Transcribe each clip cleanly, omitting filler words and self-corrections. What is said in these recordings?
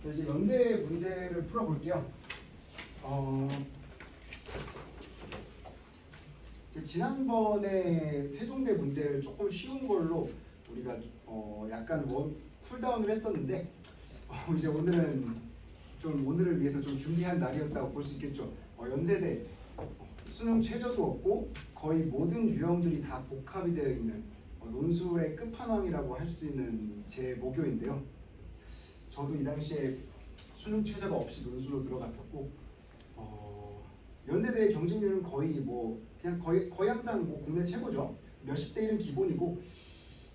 이제 연대 문제를 풀어볼게요. 이제 지난번에 세종대 문제를 조금 쉬운 걸로 우리가 약간 쿨다운을 했었는데 이제 오늘을 위해서 좀 준비한 날이었다고 볼 수 있겠죠. 연세대 수능 최저도 없고 거의 모든 유형들이 다 복합이 되어 있는 논술의 끝판왕이라고 할 수 있는 제 모교인데요. 저도 이 당시에 수능 최저가 없이 논술로 들어갔었고 연세대의 경쟁률은 거의 거의 항상 국내 최고죠. 몇십 대 1은 기본이고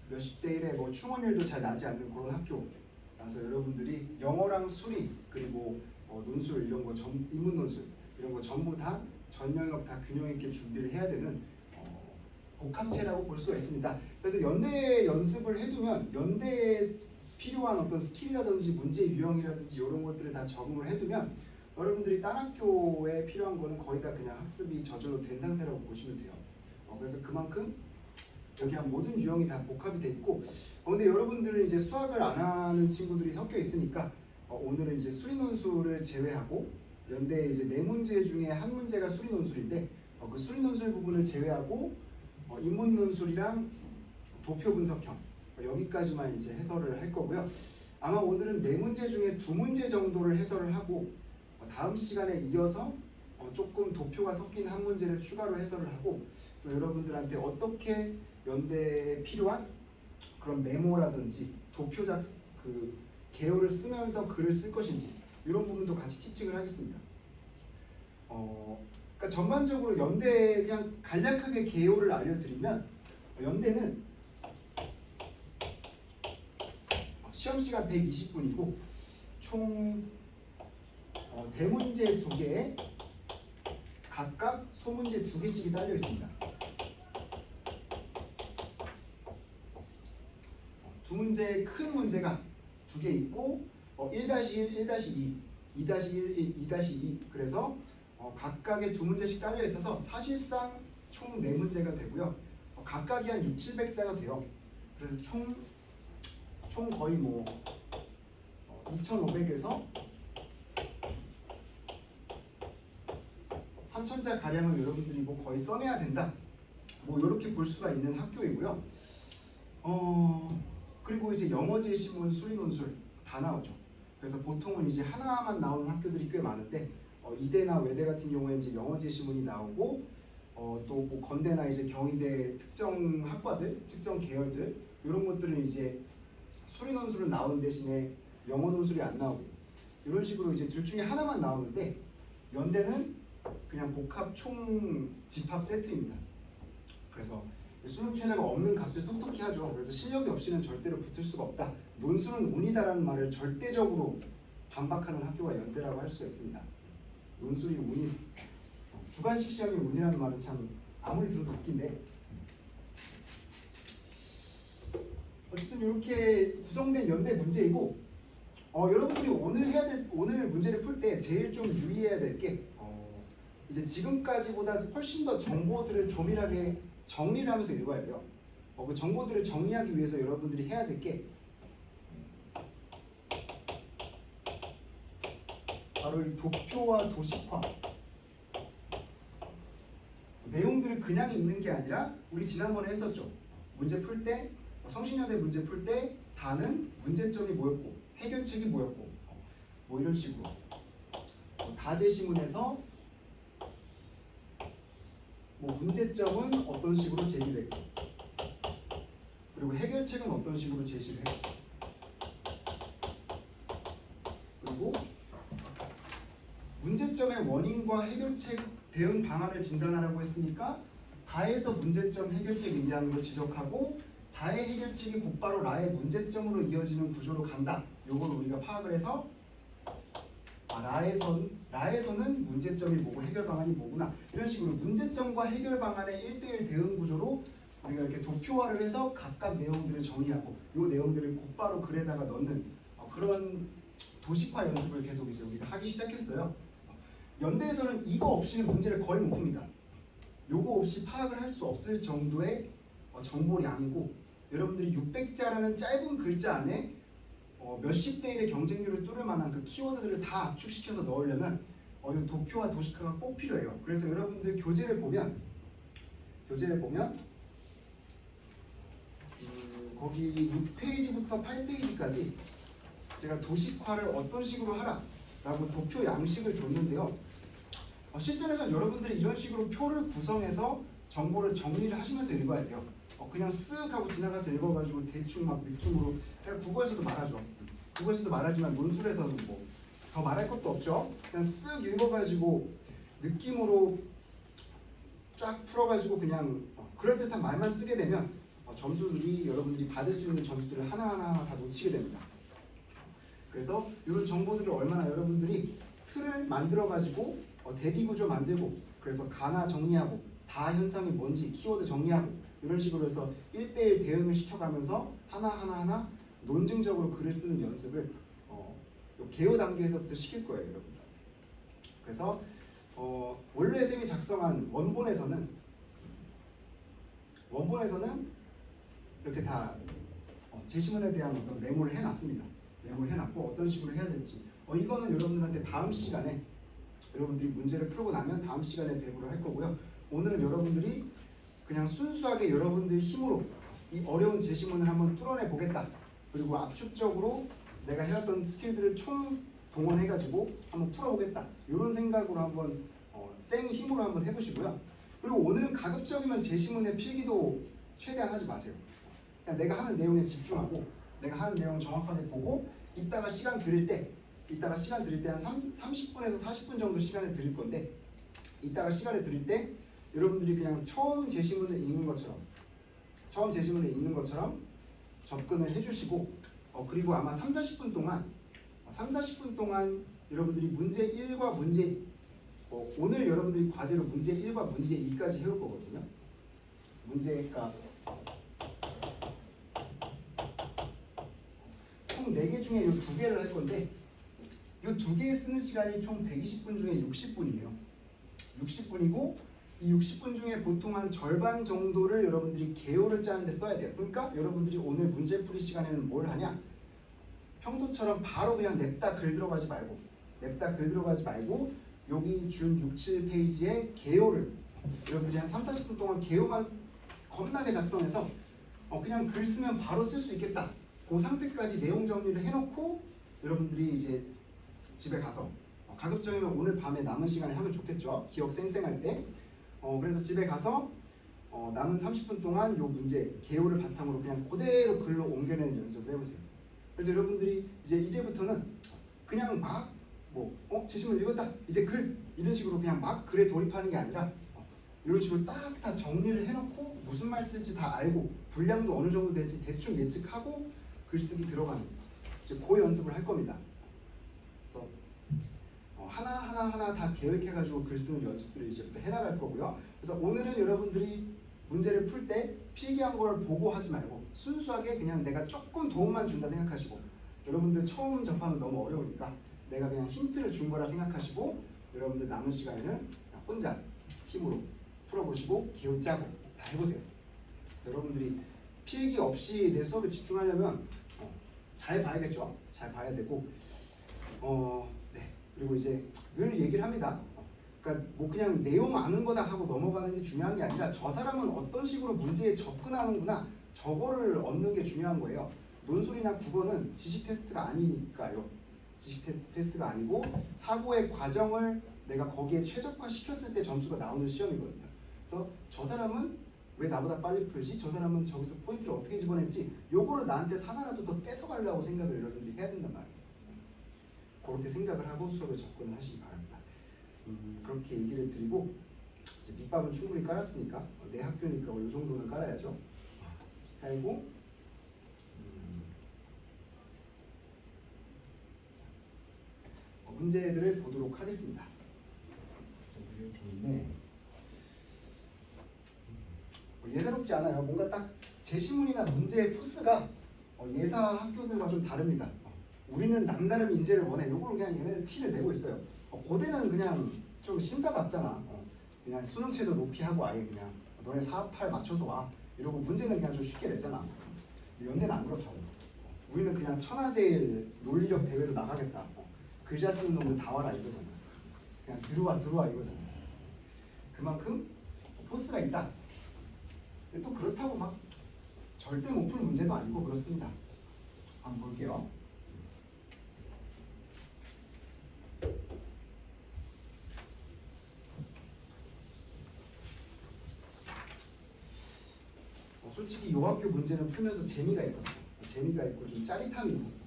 몇십 대 1에 충원율도 잘 나지 않는 그런 학교라서 여러분들이 영어랑 수리 그리고 논술 이런 거 인문 논술 이런 거 전부 다 전 영역 다 균형 있게 준비를 해야 되는 복합체라고 볼 수가 있습니다. 그래서 연대 연습을 해두면 연대에 필요한 어떤 스킬이라든지 문제 유형이라든지 이런 것들을 다 적응을 해두면 여러분들이 딴 학교에 필요한 거는 거의 다 그냥 학습이 저절로 된 상태라고 보시면 돼요. 그래서 그만큼 여기 한 모든 유형이 다 복합이 돼 있고 근데 여러분들은 이제 수학을 안 하는 친구들이 섞여 있으니까 오늘은 이제 수리 논술을 제외하고 연대 이제 4문제 중에 한 문제가 수리 논술인데 그 수리 논술 부분을 제외하고 인문 논술이랑 도표 분석형 여기까지만 이제 해설을 할 거고요. 아마 오늘은 4문제 중에 2문제 정도를 해설을 하고 다음 시간에 이어서 조금 도표가 섞인 한 문제를 추가로 해설을 하고 또 여러분들한테 어떻게 연대에 필요한 그런 메모라든지 도표 그 개요를 쓰면서 글을 쓸 것인지 이런 부분도 같이 티칭을 하겠습니다. 그러니까 전반적으로 연대 그냥 간략하게 개요를 알려드리면 연대는 시험 시간 120분이고 총 대문제 2개에 각각 소문제 2개씩이 딸려 있습니다. 두 문제 큰 문제가 2개 있고 1-1, 1-2, 2-1, 2-2 그래서 각각의 2문제씩 딸려 있어서 사실상 총 4문제가 되고요. 각각이 한 600-700자가 돼요. 그래서 총 거의 2,500에서 3,000자 가량을 여러분들이 거의 써내야 된다. 이렇게 볼 수가 있는 학교이고요. 그리고 이제 영어 제시문, 수리 논술 다 나오죠. 그래서 보통은 이제 하나만 나오는 학교들이 꽤 많은데 이대나 외대 같은 경우에 이제 영어 제시문이 나오고 또 건대나 이제 경희대 특정 학과들, 특정 계열들 이런 것들은 이제 수리 논술은 나오는 대신에 영어 논술이 안 나오고 이런 식으로 이제 둘 중에 하나만 나오는데 연대는 그냥 복합 총 집합 세트입니다. 그래서 수능 최저가 없는 값을 톡톡히 하죠. 그래서 실력이 없이는 절대로 붙을 수가 없다. 논술은 운이다라는 말을 절대적으로 반박하는 학교가 연대라고 할 수가 있습니다. 논술이 운이 주관식 시험이 운이라는 말은 참 아무리 들어도 웃긴데 어쨌든 이렇게 구성된 연대 문제이고 여러분들이 오늘 문제를 풀 때 제일 좀 유의해야 될 게 이제 지금까지보다 훨씬 더 정보들을 조밀하게 정리를 하면서 읽어야 돼요. 그 정보들을 정리하기 위해서 여러분들이 해야 될 게 바로 이 도표와 도식화 내용들을 그냥 읽는 게 아니라 우리 지난번에 했었죠. 문제 풀 때 성신여대 문제 풀 때 다는 문제점이 뭐였고 해결책이 뭐였고 이런 식으로 다제시문에서 문제점은 어떤 식으로 제기됐고 그리고 해결책은 어떤 식으로 제시를 했고 그리고 문제점의 원인과 해결책 대응 방안을 진단하라고 했으니까 다에서 문제점 해결책 의미하는 걸 지적하고 다의 해결책이 곧바로 라의 문제점으로 이어지는 구조로 간다. 요걸 우리가 파악을 해서 라에서는 문제점이 뭐고 해결 방안이 뭐구나 이런 식으로 문제점과 해결 방안의 1대1 대응 구조로 우리가 이렇게 도표화를 해서 각각 내용들을 정리하고 이 내용들을 곧바로 글에다가 넣는 그런 도식화 연습을 계속 이제 우리가 하기 시작했어요. 연대에서는 이거 없이는 문제를 거의 못 풉니다. 요거 없이 파악을 할 수 없을 정도의 정보량이고 여러분들이 600자라는 짧은 글자 안에 몇십 대 1의 경쟁률을 뚫을 만한 그 키워드들을 다 압축시켜서 넣으려면 이 도표와 도식화가 꼭 필요해요. 그래서 여러분들 교재를 보면 거기 6페이지부터 8페이지까지 제가 도식화를 어떤 식으로 하라라고 도표 양식을 줬는데요. 실전에서 여러분들이 이런 식으로 표를 구성해서 정보를 정리를 하시면서 읽어야 돼요. 그냥 쓱 하고 지나가서 읽어가지고 대충 막 느낌으로, 그냥 국어에서도 말하죠. 국어에서도 말하지만 논술에서도 뭐 더 말할 것도 없죠. 그냥 쓱 읽어가지고 느낌으로 쫙 풀어가지고 그냥 그럴듯한 말만 쓰게 되면 점수들이 여러분들이 받을 수 있는 점수들을 하나하나 다 놓치게 됩니다. 그래서 이런 정보들을 얼마나 여러분들이 틀을 만들어가지고 대비 구조 만들고, 그래서 가나 정리하고 다 현상이 뭔지 키워드 정리하고 이런 식으로 해서 1대1 대응을 시켜가면서 하나하나 논증적으로 글을 쓰는 연습을 요 개요 단계에서부터 시킬 거예요, 여러분. 그래서 원래 쌤이 작성한 원본에서는 이렇게 다 제시문에 대한 어떤 메모를 해놨습니다. 메모를 해놨고 어떤 식으로 해야 될지 이거는 여러분들한테 다음 시간에 여러분들이 문제를 풀고 나면 다음 시간에 배부를 할 거고요. 오늘은 여러분들이 그냥 순수하게 여러분들 힘으로 이 어려운 제시문을 한번 뚫어내 보겠다. 그리고 압축적으로 내가 해왔던 스킬들을 총 동원해가지고 한번 풀어보겠다. 이런 생각으로 한번 생 힘으로 한번 해보시고요. 그리고 오늘은 가급적이면 제시문의 필기도 최대한 하지 마세요. 그냥 내가 하는 내용에 집중하고 내가 하는 내용 정확하게 보고 이따가 시간 드릴 때 한 30분에서 40분 정도 시간을 드릴 건데, 이따가 시간을 드릴 때 여러분들이 그냥 처음 제시문을 읽는 것처럼 접근을 해주시고, 그리고 아마 30, 40분 동안 여러분들이 문제 1과 문제 오늘 여러분들이 과제로 문제 1과 문제 2까지 해올 거거든요. 문제가 총 4개 중에 이 2개를 할 건데, 이 2개에 쓰는 시간이 총 120분 중에 60분이에요. 60분이고 이 60분 중에 보통 한 절반 정도를 여러분들이 개요를 짜는데 써야 돼요. 그러니까 여러분들이 오늘 문제풀이 시간에는 뭘 하냐? 평소처럼 바로 그냥 냅다 글 들어가지 말고 여기 준 6, 7페이지의 개요를 여러분들이 한 3, 40분 동안 개요만 겁나게 작성해서 그냥 글 쓰면 바로 쓸 수 있겠다. 그 상태까지 내용 정리를 해놓고 여러분들이 이제 집에 가서 가급적이면 오늘 밤에 남은 시간에 하면 좋겠죠. 기억 쌩쌩할 때. 그래서 집에 가서 남은 30분 동안 요 문제 개요를 바탕으로 그냥 그대로 글로 옮겨내는 연습을 해보세요. 그래서 여러분들이 이제부터는 그냥 막 제시문 읽었다 이제 글 이런 식으로 그냥 막 글에 돌입하는 게 아니라 이런 식으로 딱 다 정리를 해놓고 무슨 말 쓸지 다 알고 분량도 어느 정도 될지 대충 예측하고 글쓰기 들어가는 이제 그 연습을 할 겁니다. 그래서 하나 다 계획해가지고 글 쓰는 연습들을 이제부터 해나갈 거고요. 그래서 오늘은 여러분들이 문제를 풀 때 필기한 걸 보고 하지 말고 순수하게 그냥 내가 조금 도움만 준다 생각하시고, 여러분들 처음 접하면 너무 어려우니까 내가 그냥 힌트를 준 거라 생각하시고 여러분들 남은 시간에는 그냥 혼자 힘으로 풀어보시고 기호 짜고 다 해보세요. 그래서 여러분들이 필기 없이 내 수업에 집중하려면 잘 봐야겠죠. 잘 봐야 되고 네. 그리고 이제 늘 얘기를 합니다. 그러니까 뭐 그냥 내용 아는 거다 하고 넘어가는 게 중요한 게 아니라 저 사람은 어떤 식으로 문제에 접근하는구나 저거를 얻는 게 중요한 거예요. 논술이나 국어는 지식 테스트가 아니니까요. 지식 테스트가 아니고 사고의 과정을 내가 거기에 최적화시켰을 때 점수가 나오는 시험이거든요. 그래서 저 사람은 왜 나보다 빨리 풀지? 저 사람은 저기서 포인트를 어떻게 집어냈지? 요거를 나한테 하나라도 더 뺏어가려고 생각을 여러분들이 해야 된단 말이에요. 그렇게 생각을 하고 수업에 접근을 하시기 바랍니다. 그렇게 얘기를 드리고 이제 밑밥은 충분히 깔았으니까 내 학교니까 이 정도는 깔아야죠. 깔고 문제들을 보도록 하겠습니다. 네. 예사롭지 않아요. 뭔가 딱 제시문이나 문제의 포스가 예사 학교들과 좀 다릅니다. 우리는 남다른 인재를 원해. 요거를 그냥 얘네들 티를 내고 있어요. 고대는 그냥 좀 신사답잖아. 그냥 수능 최저 높이 하고 아예 그냥 너네 4, 8 맞춰서 와. 이러고 문제는 그냥 좀 쉽게 냈잖아. 연대는 안 그렇다고. 우리는 그냥 천하제일 논리력 대회로 나가겠다. 글자 쓰는 놈들 다 와라 이거잖아. 그냥 들어와 이거잖아. 그만큼 포스가 있다. 근데 또 그렇다고 막 절대 못 풀 문제도 아니고 그렇습니다. 한번 볼게요. 솔직히 요 학교 문제는 풀면서 재미가 있었어. 재미가 있고 좀 짜릿함이 있었어.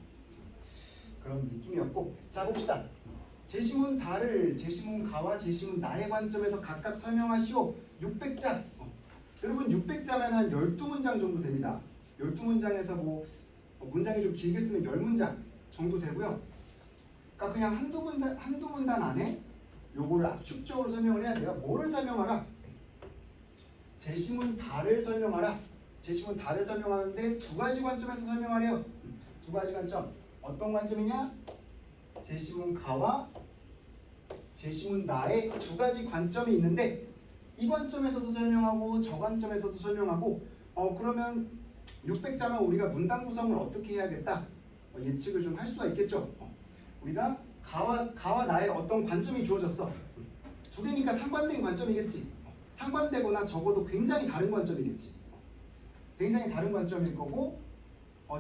그런 느낌이었고, 자 봅시다. 제시문 다를, 제시문 가와 제시문 나의 관점에서 각각 설명하시오. 600자. 여러분 600자면 한 12문장 정도 됩니다. 12문장에서 뭐 문장이 좀 길게 쓰면 10문장 정도 되고요. 그러니까 그냥 한두 문단 안에 요거를 압축적으로 설명을 해야 돼요. 뭐를 설명하라? 제시문 다를 설명하라. 제시문 다를 설명하는데 두 가지 관점에서 설명하래요. 두 가지 관점. 어떤 관점이냐? 제시문 가와 제시문 나의 두 가지 관점이 있는데 이 관점에서도 설명하고 저 관점에서도 설명하고 그러면 600자면 우리가 문단 구성을 어떻게 해야겠다? 예측을 좀 할 수가 있겠죠. 우리가 가와 나의 어떤 관점이 주어졌어. 두 개니까 상반된 관점이겠지. 상반되거나 적어도 굉장히 다른 관점이겠지. 굉장히 다른 관점일 거고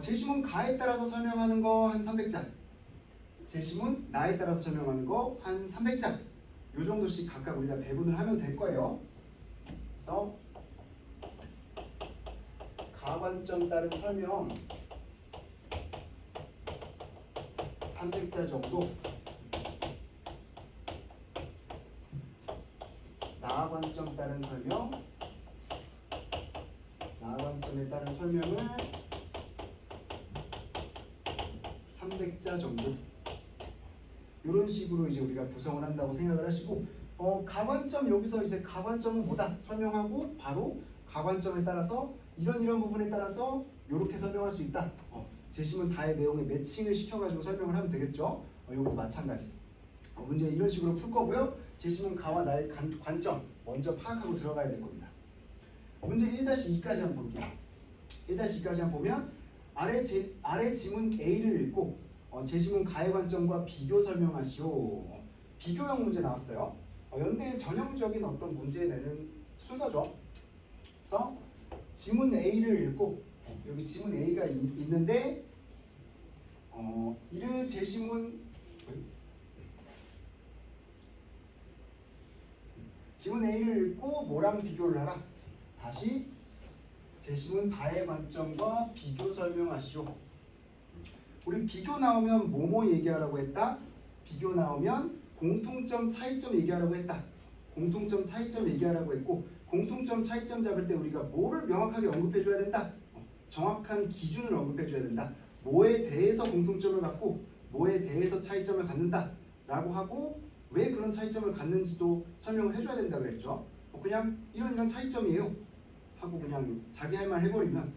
제시문 가에 따라서 설명하는 거 한 300자, 제시문 나에 따라서 설명하는 거 한 300자 요 정도씩 각각 우리가 배분을 하면 될 거예요. 그래서 가관점 따른 설명 300자 정도, 나관점 따른 설명, 나관점에 따른 설명을 300자 정도 이런 식으로 이제 우리가 구성을 한다고 생각을 하시고 가관점 여기서 이제 가관점은 뭐다 설명하고 바로 가관점에 따라서 이런 부분에 따라서 이렇게 설명할 수 있다. 제시문 다의 내용에 매칭을 시켜가지고 설명을 하면 되겠죠. 이것도 마찬가지. 문제 이런 식으로 풀 거고요. 제시문 가와 나의 관점 먼저 파악하고 들어가야 될 겁니다. 문제 1-2까지 한번 볼게요. 1-2까지 한번 보면 아래 지문 A를 읽고 제시문 가의 관점과 비교 설명하시오. 비교형 문제 나왔어요. 연대의 전형적인 어떤 문제 내는 순서죠. 그래서 지문 A를 읽고 여기 지문 A가 있는데 이를 지문 A를 읽고 뭐랑 비교를 하라? 다시 제시문 다의 관점과 비교 설명하시오. 우리 비교 나오면 뭐뭐 얘기하라고 했다? 비교 나오면 공통점, 차이점 얘기하라고 했다. 공통점, 차이점 얘기하라고 했고 공통점, 차이점 잡을 때 우리가 뭐를 명확하게 언급해줘야 된다? 정확한 기준을 언급해줘야 된다. 뭐에 대해서 공통점을 갖고 뭐에 대해서 차이점을 갖는다 라고 하고 왜 그런 차이점을 갖는지도 설명을 해줘야 된다고 했죠. 그냥 이런 차이점이에요 하고 그냥 자기 할 말 해버리면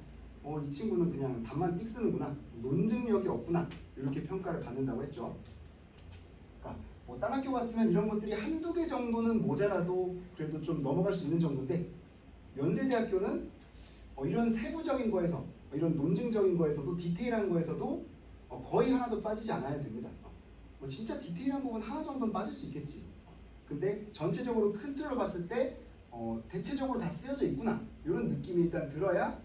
이 친구는 그냥 답만 띡 쓰는구나, 논증력이 없구나 이렇게 평가를 받는다고 했죠. 그러니까 딴 학교 같으면 이런 것들이 한두 개 정도는 모자라도 그래도 좀 넘어갈 수 있는 정도인데 연세대학교는 이런 세부적인 거에서 이런 논증적인 거에서도 디테일한 거에서도 거의 하나도 빠지지 않아야 됩니다. 진짜 디테일한 부분 하나 정도는 빠질 수 있겠지. 근데 전체적으로 큰 틀을 봤을 때 대체적으로 다 쓰여져 있구나 이런 느낌이 일단 들어야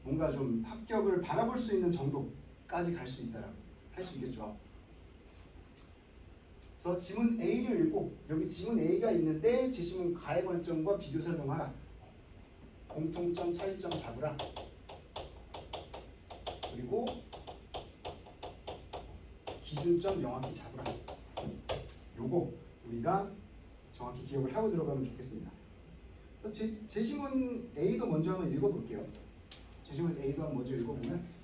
뭔가 좀 합격을 바라볼 수 있는 정도까지 갈 수 있다라고 할 수 있겠죠. 그래서 지문 A를 읽고 여기 지문 A가 있는데 제시문 가의 관점과 비교 설명하라. 공통점, 차이점 잡으라. 그리고 기준점 명확히 잡으라. 요거 우리가 정확히 기억을 하고 들어가면 좋겠습니다. 제시문 A도 먼저 한번 읽어볼게요. 제시문 A도 한번 먼저 읽어보면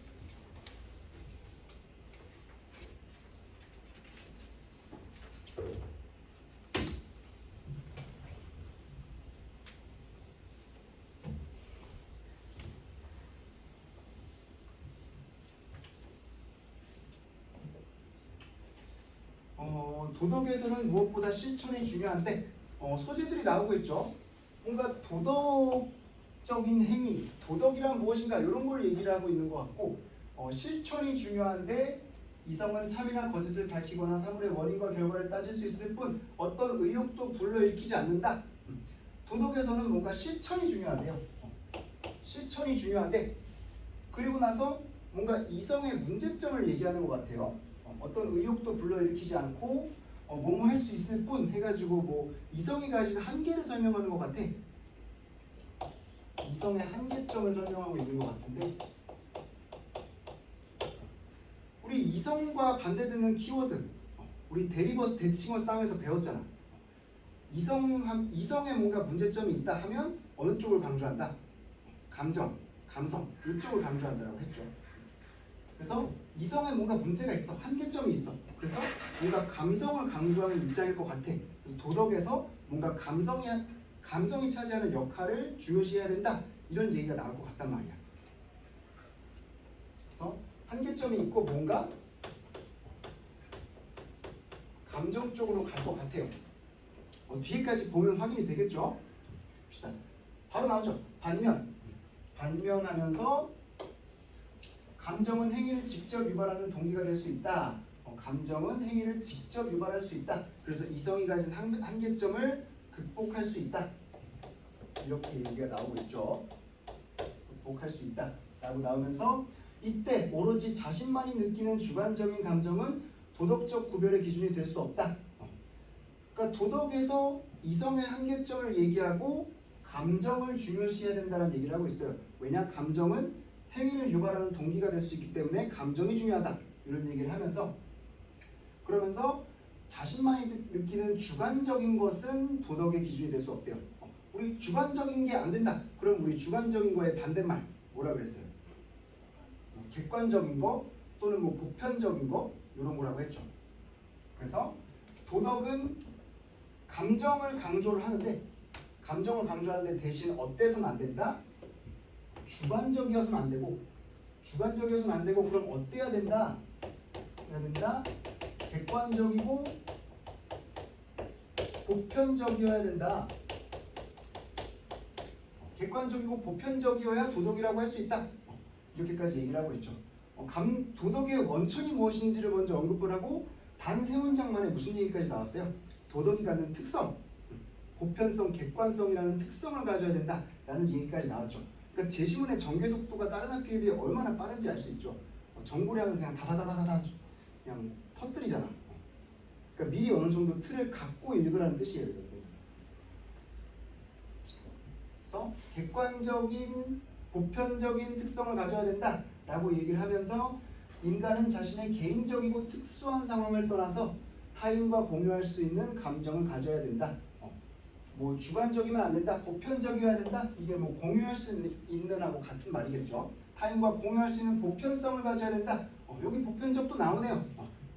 도덕에서는 무엇보다 실천이 중요한데 소재들이 나오고 있죠. 뭔가 도덕적인 행위, 도덕이란 무엇인가 이런 걸 얘기를 하고 있는 것 같고 실천이 중요한데 이성은 참이나 거짓을 밝히거나 사물의 원인과 결과를 따질 수 있을 뿐 어떤 의욕도 불러일으키지 않는다. 도덕에서는 뭔가 실천이 중요하대요. 실천이 중요한데 그리고 나서 뭔가 이성의 문제점을 얘기하는 것 같아요. 어떤 의욕도 불러일으키지 않고 뭐뭐 할 수 있을 뿐 해가지고 뭐 이성이 가진 한계를 설명하는 것 같아. 이성의 한계점을 설명하고 있는 것 같은데 우리 이성과 반대되는 키워드 우리 데리버스 대칭어 싸움에서 배웠잖아. 이성에 뭔가 문제점이 있다 하면 어느 쪽을 강조한다? 감정, 감성 이쪽을 강조한다라고 했죠. 그래서 이성에 뭔가 문제가 있어, 한계점이 있어. 그래서 뭔가 감성을 강조하는 입장일 것 같아. 그래서 도덕에서 뭔가 감성이 차지하는 역할을 중요시해야 된다. 이런 얘기가 나올 것 같단 말이야. 그래서 한계점이 있고 뭔가 감정 쪽으로 갈 것 같아요. 뒤에까지 보면 확인이 되겠죠? 봅시다. 바로 나오죠. 반면하면서 감정은 행위를 직접 유발하는 동기가 될 수 있다. 감정은 행위를 직접 유발할 수 있다. 그래서 이성이 가진 한계점을 극복할 수 있다. 이렇게 얘기가 나오고 있죠. 극복할 수 있다 라고 나오면서 이때 오로지 자신만이 느끼는 주관적인 감정은 도덕적 구별의 기준이 될 수 없다. 그러니까 도덕에서 이성의 한계점을 얘기하고 감정을 중요시해야 된다는 얘기를 하고 있어요. 왜냐? 감정은 행위를 유발하는 동기가 될 수 있기 때문에 감정이 중요하다. 이런 얘기를 하면서 그러면서 자신만이 느끼는 주관적인 것은 도덕의 기준이 될 수 없대요. 우리 주관적인 게 안 된다. 그럼 우리 주관적인 거의 반대말 뭐라 그랬어요? 객관적인 거 또는 뭐 보편적인 거 이런 거라고 했죠. 그래서 도덕은 감정을 강조를 하는데 감정을 강조하는데 대신 어때서는 안 된다? 주관적이어서는 안 되고 주관적이어서는 안 되고 그럼 어때야 된다? 해야 된다? 객관적이고 보편적이어야 된다. 객관적이고 보편적이어야 도덕이라고 할 수 있다. 이렇게까지 얘기를 하고 있죠. 도덕의 원천이 무엇인지를 먼저 언급을 하고 단 세 문장 만에 무슨 얘기까지 나왔어요? 도덕이 갖는 특성, 보편성, 객관성이라는 특성을 가져야 된다라는 얘기까지 나왔죠. 그러니까 제시문의 전개 속도가 다른 학교에 비해 얼마나 빠른지 알 수 있죠. 정보량을 그냥 다다다다다 그냥 터뜨리잖아. 그러니까 미리 어느 정도 틀을 갖고 읽으라는 뜻이에요. 그래서 객관적인, 보편적인 특성을 가져야 된다라고 얘기를 하면서 인간은 자신의 개인적이고 특수한 상황을 떠나서 타인과 공유할 수 있는 감정을 가져야 된다. 뭐 주관적이면 안 된다, 보편적이어야 된다. 이게 뭐 공유할 수 있는 하고 같은 말이겠죠. 타인과 공유할 수 있는 보편성을 가져야 된다. 여기 보편적도 나오네요.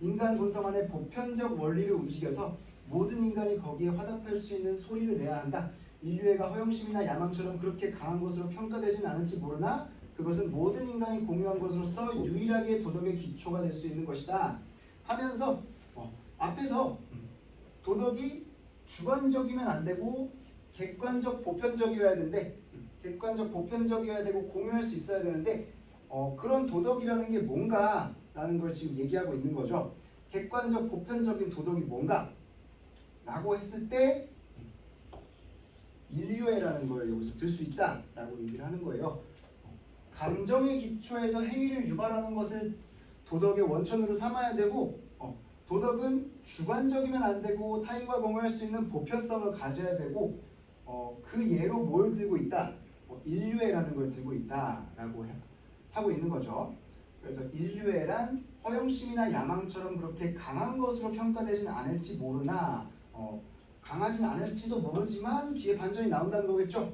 인간 본성 안에 보편적 원리를 움직여서 모든 인간이 거기에 화답할 수 있는 소리를 내야 한다. 인류애가 허영심이나 야망처럼 그렇게 강한 것으로 평가되진 않을지 모르나 그것은 모든 인간이 공유한 것으로서 유일하게 도덕의 기초가 될 수 있는 것이다 하면서 앞에서 도덕이 주관적이면 안 되고 객관적, 보편적이어야 되는데 객관적, 보편적이어야 되고 공유할 수 있어야 되는데 그런 도덕이라는 게 뭔가 라는 걸 지금 얘기하고 있는 거죠. 객관적, 보편적인 도덕이 뭔가 라고 했을 때 인류애라는 걸 여기서 들 수 있다라고 얘기를 하는 거예요. 감정의 기초에서 행위를 유발하는 것을 도덕의 원천으로 삼아야 되고 도덕은 주관적이면 안 되고 타인과 공유할 수 있는 보편성을 가져야 되고 그 예로 뭘 들고 있다? 인류애라는 걸 들고 있다라고 하고 있는 거죠. 그래서 인류애란 허영심이나 야망처럼 그렇게 강한 것으로 평가되진 않을지 모르나 강하진 않을지도 모르지만 뒤에 반전이 나온다는 거겠죠.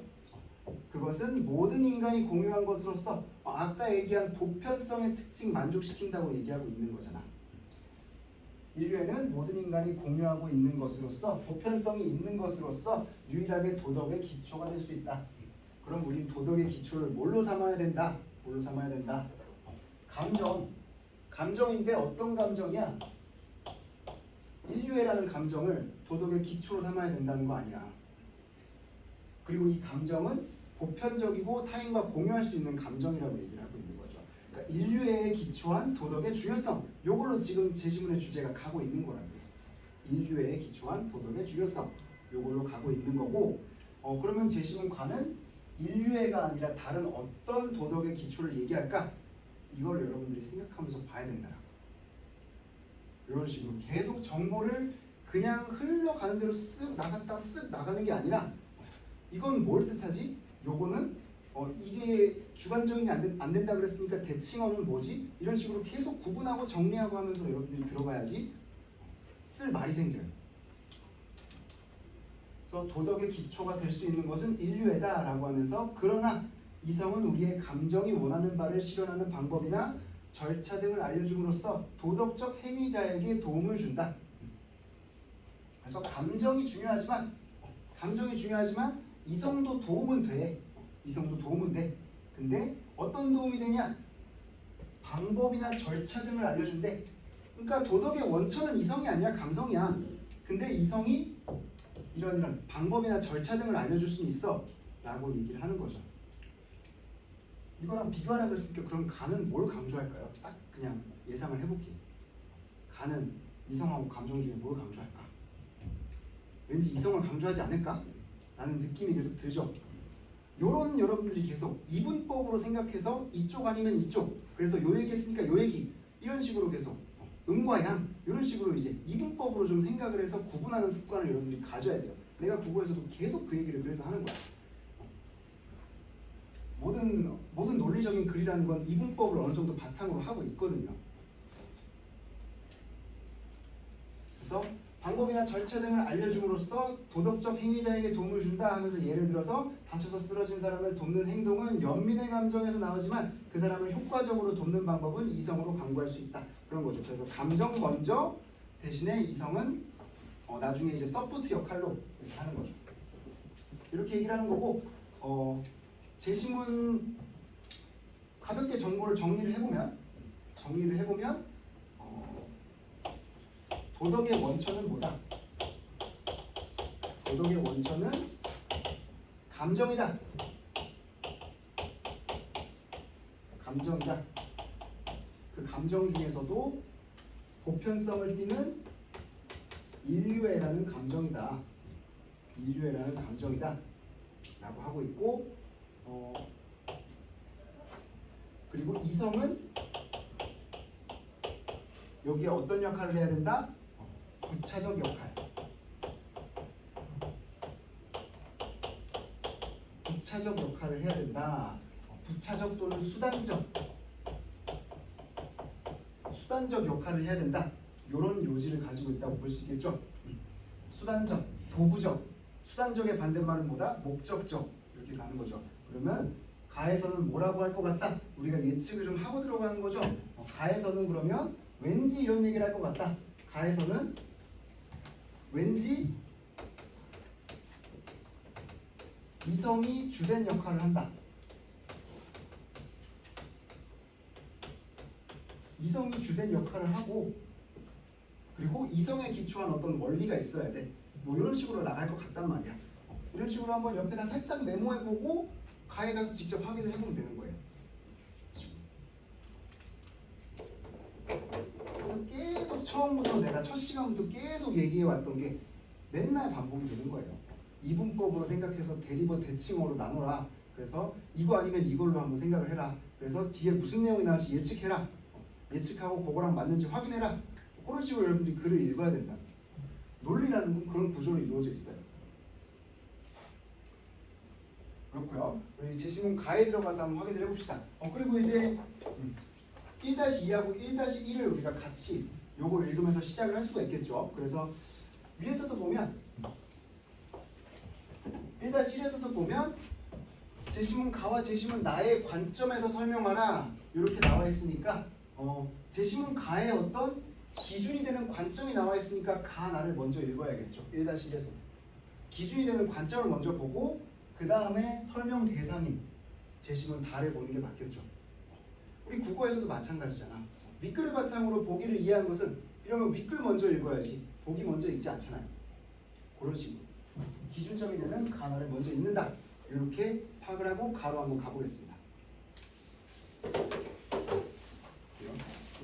그것은 모든 인간이 공유한 것으로서 아까 얘기한 보편성의 특징 만족시킨다고 얘기하고 있는 거잖아. 인류에는 모든 인간이 공유하고 있는 것으로서 보편성이 있는 것으로서 유일하게 도덕의 기초가 될 수 있다. 그럼 우리 도덕의 기초를 뭘로 삼아야 된다? 뭘로 삼아야 된다? 감정인데 어떤 감정이야? 인류애라는 감정을 도덕의 기초로 삼아야 된다는 거 아니야. 그리고 이 감정은 보편적이고 타인과 공유할 수 있는 감정이라고 얘기를 하고 있는 거죠. 그러니까 인류애에 기초한 도덕의 중요성. 요걸로 지금 제시문의 주제가 가고 있는 거라고요. 인류애에 기초한 도덕의 중요성. 요걸로 가고 있는 거고 그러면 제시문과는 인류애가 아니라 다른 어떤 도덕의 기초를 얘기할까? 이걸 여러분들이 생각하면서 봐야 된다라고. 이런 식으로 계속 정보를 그냥 흘러가는 대로 쓱 나갔다 쓱 나가는 게 아니라 이건 뭘 뜻하지? 요거는 이게 주관적인 게 안 된다 그랬으니까 대칭어는 뭐지? 이런 식으로 계속 구분하고 정리하고 하면서 여러분들이 들어가야지 쓸 말이 생겨요. 그래서 도덕의 기초가 될 수 있는 것은 인류애다라고 하면서 그러나 이성은 우리의 감정이 원하는 바를 실현하는 방법이나 절차 등을 알려줌으로써 도덕적 행위자에게 도움을 준다. 그래서 감정이 중요하지만 이성도 도움은 돼. 이성도 도움은 돼. 근데 어떤 도움이 되냐? 방법이나 절차 등을 알려준대. 그러니까 도덕의 원천은 이성이 아니라 감성이야. 근데 이성이 이런 방법이나 절차 등을 알려줄 수는 있어 라고 얘기를 하는 거죠. 이거랑 비교하라 그랬으니까 그럼 간은 뭘 강조할까요? 딱 그냥 예상을 해볼게요. 간은 이성하고 감정 중에 뭘 강조할까? 왠지 이성을 강조하지 않을까? 라는 느낌이 계속 들죠. 요런 여러분들이 계속 이분법으로 생각해서 이쪽 아니면 이쪽, 그래서 요 얘기 했으니까 요 얘기, 이런 식으로 계속 음과 양 이런 식으로 이제 이분법으로 좀 생각을 해서 구분하는 습관을 여러분들이 가져야 돼요. 내가 국어에서도 계속 그 얘기를 그래서 하는 거야. 모든 논리적인 글이라는 건 이분법을 어느 정도 바탕으로 하고 있거든요. 그래서 방법이나 절차 등을 알려줌으로써 도덕적 행위자에게 도움을 준다 하면서 예를 들어서 다쳐서 쓰러진 사람을 돕는 행동은 연민의 감정에서 나오지만 그 사람을 효과적으로 돕는 방법은 이성으로 강구할 수 있다. 그런 거죠. 그래서 감정 먼저 대신에 이성은 나중에 이제 서포트 역할로 이렇게 하는 거죠. 이렇게 얘기를 하는 거고 제시문 가볍게 정보를 정리를 해보면 도덕의 원천은 뭐다? 도덕의 원천은 감정이다. 감정이다. 그 감정 중에서도 보편성을 띠는 인류애라는 감정이다. 인류애라는 감정이다. 라고 하고 있고 그리고 이성은 여기에 어떤 역할을 해야 된다? 부차적 역할. 부차적 역할을 해야 된다. 부차적 또는 수단적 역할을 해야 된다. 이런 요지를 가지고 있다고 볼 수 있겠죠. 수단적, 도구적. 수단적의 반대말은 뭐다? 목적적. 이렇게 가는 거죠. 그러면 가에서는 뭐라고 할 것 같다? 우리가 예측을 좀 하고 들어가는 거죠. 가에서는 그러면 왠지 이런 얘기를 할 것 같다. 가에서는 왠지 이성이 주된 역할을 한다. 이성이 주된 역할을 하고 그리고 이성에 기초한 어떤 원리가 있어야 돼. 뭐 이런 식으로 나갈 것 같단 말이야. 이런 식으로 한번 옆에다 살짝 메모해보고 가에 가서 직접 확인을 해보면 되는 거예요. 그래서 계속 처음부터 내가 첫 시간부터 계속 얘기해왔던 게 맨날 반복이 되는 거예요. 이분법으로 생각해서 대리버 대칭어로 나눠라. 그래서 이거 아니면 이걸로 한번 생각을 해라. 그래서 뒤에 무슨 내용이 나올지 예측해라. 예측하고 그거랑 맞는지 확인해라. 그런 식으로 여러분들이 글을 읽어야 된다. 논리라는 건 그런 구조로 이루어져 있어요. 그렇고요. 우리 제시문 가에 들어가서 한번 확인을 해봅시다. 그리고 이제 1-2하고 1-1을 우리가 같이 요걸 읽으면서 시작을 할 수가 있겠죠. 그래서 위에서도 보면 1-1에서도 보면 제시문 가와 제시문 나의 관점에서 설명하라 이렇게 나와 있으니까 제시문 가의 어떤 기준이 되는 관점이 나와 있으니까 가 나를 먼저 읽어야겠죠. 1-1에서 기준이 되는 관점을 먼저 보고 그 다음에 설명 대상인 제시문 다를 보는 게 맞겠죠. 우리 국어에서도 마찬가지잖아. 윗글을 바탕으로 보기를 이해한 것은 이러면 윗글 먼저 읽어야지 보기 먼저 읽지 않잖아요. 그런 식으로 기준점이 되는 가나를 먼저 읽는다. 이렇게 파악을 하고 가로 한번 가보겠습니다.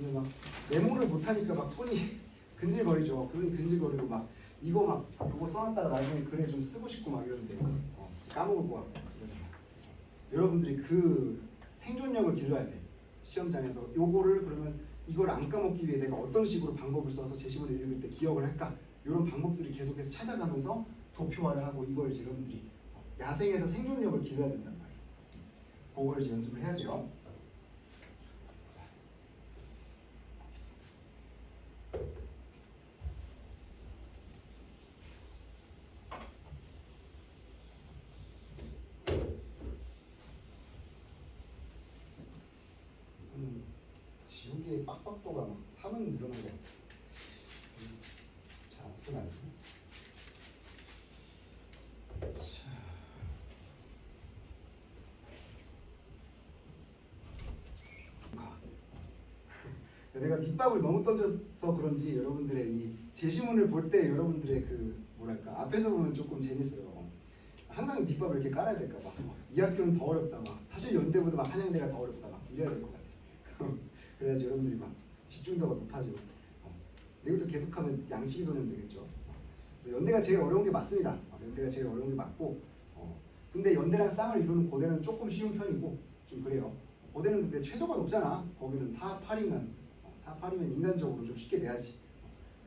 근데 막 메모를 못하니까 막 손이 근질거리죠. 그런 근질거리고 막 이거 막 이거 써놨다가 나중에 글에 좀 쓰고 싶고 막 이러는데 까먹을 것 같고 그래서 여러분들이 그 생존력을 길러야 돼. 시험장에서 요거를 그러면 이걸 안 까먹기 위해 내가 어떤 식으로 방법을 써서 제시문을 읽을 때 기억을 할까? 이런 방법들이 계속해서 찾아가면서 도표화를 하고 이걸 이제 여러분들이 야생에서 생존력을 길러야 된단 말이에요. 그거를 이제 연습을 해야 돼요. 지우개의 빡빡도가 막 3은 늘어나게 잘 안 쓰나요? 자. 내가 밑밥을 너무 던져서 그런지 여러분들의 이 제시문을 볼 때 여러분들의 그 뭐랄까 앞에서 보면 조금 재밌어요. 항상 밑밥을 이렇게 깔아야 될까 봐. 이 학교는 더 어렵다 막. 사실 연대보다 막 한양대가 더 어렵다 막 이래야 될 것 같아. 그래야지 여러분들이 막 집중도가 높아지고. 내일부터 계속하면 양식이 소년 되겠죠. 그래서 연대가 제일 어려운 게 맞습니다. 연대가 제일 어려운 게 맞고. 근데 연대랑 쌍을 이루는 고대는 조금 쉬운 편이고 좀 그래요. 고대는 근데 최저가 높잖아. 거기는 4, 8이면 4, 8이면 인간적으로 좀 쉽게 돼야지.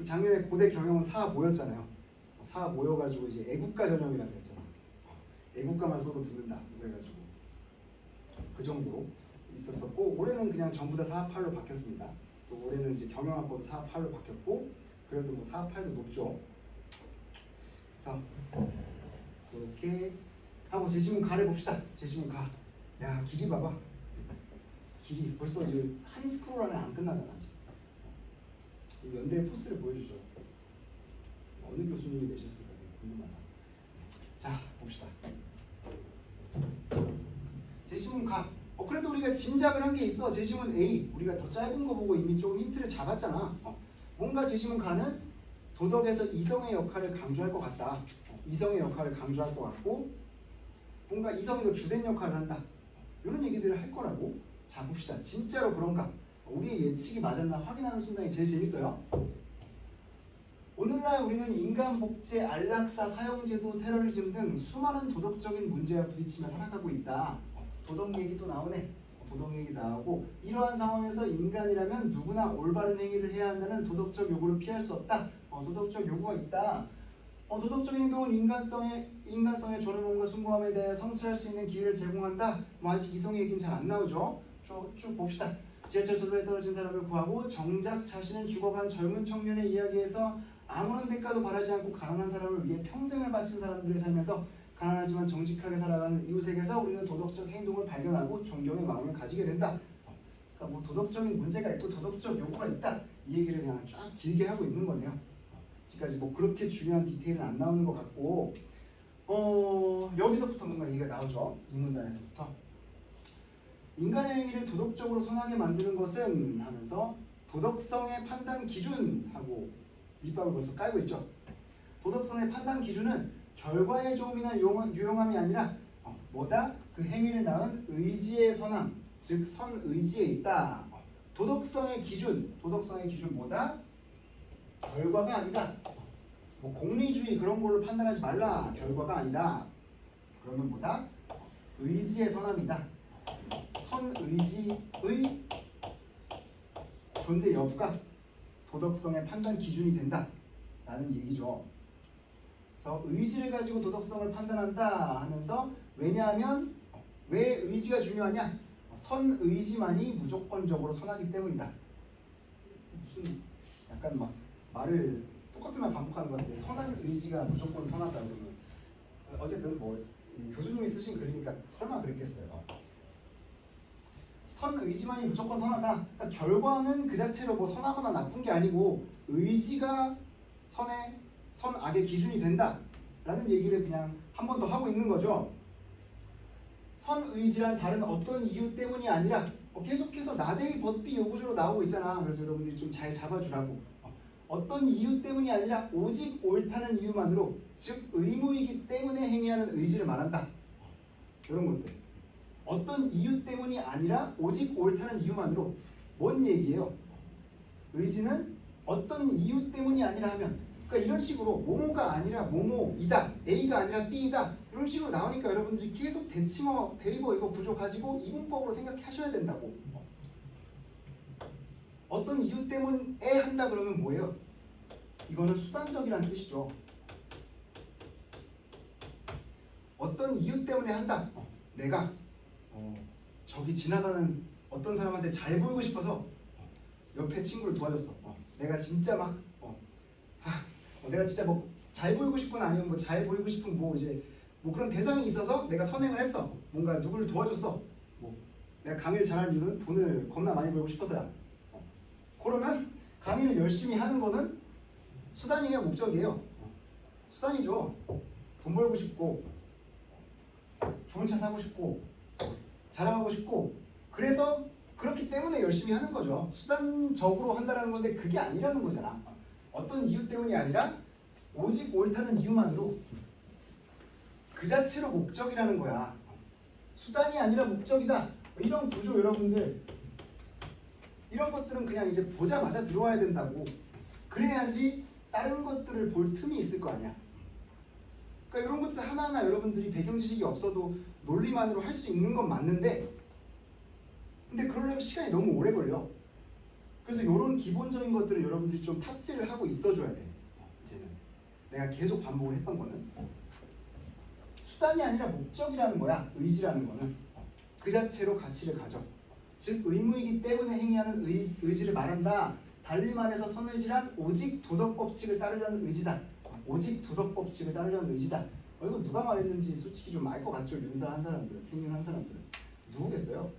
작년에 고대 경영은 4 모였잖아요. 4 모여가지고 이제 애국가 전형이라고 했잖아. 애국가만 써도 붙는다. 그래가지고 그 정도로 있었었고 올해는 그냥 전부 다 4, 8로 바뀌었습니다. 그래서 올해는 이제 경영학과도 4, 8로 바뀌었고 그래도 뭐 4, 8도 높죠. 그래서 이렇게 하고 제시문 가를 봅시다. 제시문 가. 야 길이 봐봐. 길이 벌써 이제 한 스크롤 안에 안 끝나잖아. 지금. 연대의 포스를 보여주죠. 어느 교수님이 내셨을까 궁금하다. 자 봅시다. 제시문 가. 그래도 우리가 짐작을 한 게 있어. 제시문 A. 우리가 더 짧은 거 보고 이미 좀 힌트를 잡았잖아. 뭔가 제시문 가는 도덕에서 이성의 역할을 강조할 것 같다. 이성의 역할을 강조할 것 같고 뭔가 이성이 더 주된 역할을 한다. 이런 얘기들을 할 거라고. 자 봅시다. 진짜로 그런가? 우리의 예측이 맞았나 확인하는 순간이 제일 재밌어요. 오늘날 우리는 인간 복제, 안락사, 사형제도, 테러리즘 등 수많은 도덕적인 문제와 부딪히며 살아가고 있다. 도덕 얘기도 나오네. 도덕 얘기 나오고 이러한 상황에서 인간이라면 누구나 올바른 행위를 해야 한다는 도덕적 요구를 피할 수 없다. 도덕적 요구가 있다. 도덕적인 행동은 인간성의 존엄함과 숭고함에 대해 성취할 수 있는 기회를 제공한다. 아직 이성의 얘기는 잘 안 나오죠. 쭉 봅시다. 지하철 선로에 떨어진 사람을 구하고 정작 자신은 죽어간 젊은 청년의 이야기에서 아무런 대가도 바라지 않고 가난한 사람을 위해 평생을 바친 사람들의 삶에서 가난하지만 정직하게 살아가는 이웃에게서 우리는 도덕적 행동을 발견하고 존경의 마음을 가지게 된다. 그러니까 뭐 도덕적인 문제가 있고 도덕적 요구가 있다. 이 얘기를 그냥 쫙 길게 하고 있는 거네요. 지금까지 뭐 그렇게 중요한 디테일은 안 나오는 것 같고 여기서부터 뭔가 얘기가 나오죠. 이 문단에서부터 인간의 행위를 도덕적으로 선하게 만드는 것은 하면서 도덕성의 판단 기준하고 밑밥을 벌써 깔고 있죠. 도덕성의 판단 기준은 결과의 좋음이나 유용함이 아니라 뭐다? 그 행위를 낳은 의지의 선함, 즉 선의지에 있다. 도덕성의 기준 뭐다? 결과가 아니다. 뭐 공리주의 그런 걸로 판단하지 말라. 결과가 아니다. 그러면 뭐다? 의지의 선함이다. 선의지의 존재 여부가 도덕성의 판단 기준이 된다 라는 얘기죠. 그래서 의지를 가지고 도덕성을 판단한다 하면서 왜냐하면 왜 의지가 중요하냐? 선의지만이 무조건적으로 선하기 때문이다. 무슨 약간 막 말을 똑같은 말 반복하는 것 같은데 선한 의지가 무조건 선하다 그러면 어쨌든 뭐 교수님이 쓰신 글이니까 설마 그랬겠어요. 선의지만이 무조건 선하다. 그러니까 결과는 그 자체로 뭐 선하거나 나쁜 게 아니고 의지가 선악의 기준이 된다 라는 얘기를 그냥 한 번 더 하고 있는 거죠. 선의지란 다른 어떤 이유 때문이 아니라 계속해서 나대의 법비 요구조로 나오고 있잖아. 그래서 여러분들이 좀 잘 잡아주라고. 어떤 이유 때문이 아니라 오직 옳다는 이유만으로 즉 의무이기 때문에 행위하는 의지를 말한다. 이런 것들. 어떤 이유 때문이 아니라 오직 옳다는 이유만으로 뭔 얘기예요? 의지는 어떤 이유 때문이 아니라 하면, 그러니까 이런 식으로 뭐뭐가 아니라 뭐뭐이다, A가 아니라 B이다 이런 식으로 나오니까 여러분들이 계속 대칭어, 대입어 이거 구조 가지고 이분법으로 생각하셔야 된다고. 어떤 이유 때문에 한다 그러면 뭐예요? 이거는 수단적이라는 뜻이죠. 어떤 이유 때문에 한다. 내가 저기 지나가는 어떤 사람한테 잘 보이고 싶어서 옆에 친구를 도와줬어. 내가 진짜 막 내가 진짜 뭐 잘 보이고 싶은 아니면 뭐 잘 보이고 싶은 뭐 이제 뭐 그런 대상이 있어서 내가 선행을 했어. 뭔가 누구를 도와줬어. 뭐 내가 강의를 잘하는 이유는 돈을 겁나 많이 벌고 싶어서야. 그러면 강의를 열심히 하는 거는 수단이에요, 목적이에요? 수단이죠. 돈 벌고 싶고 좋은 차 사고 싶고 자랑하고 싶고 그래서 그렇기 때문에 열심히 하는 거죠. 수단적으로 한다는 건데 그게 아니라는 거잖아. 어떤 이유 때문이 아니라 오직 옳다는 이유만으로 그 자체로 목적이라는 거야. 수단이 아니라 목적이다. 이런 구조 여러분들 이런 것들은 그냥 이제 보자마자 들어와야 된다고. 그래야지 다른 것들을 볼 틈이 있을 거 아니야. 그러니까 이런 것들 하나하나 여러분들이 배경 지식이 없어도 논리만으로 할 수 있는 건 맞는데 근데 그러려면 시간이 너무 오래 걸려. 그래서 이런 기본적인 것들을 여러분들이 좀 탑재를 하고 있어줘야 돼. 이제는 내가 계속 반복을 했던 거는 수단이 아니라 목적이라는 거야. 의지라는 거는 그 자체로 가치를 가져. 즉 의무이기 때문에 행위하는 의지를 말한다. 달리 말해서 선의지란 오직 도덕법칙을 따르려는 의지다. 오직 도덕법칙을 따르려는 의지다. 이거 누가 말했는지 솔직히 좀 알 것 같죠? 윤사한 사람들은, 생윤한 사람들은 누구겠어요?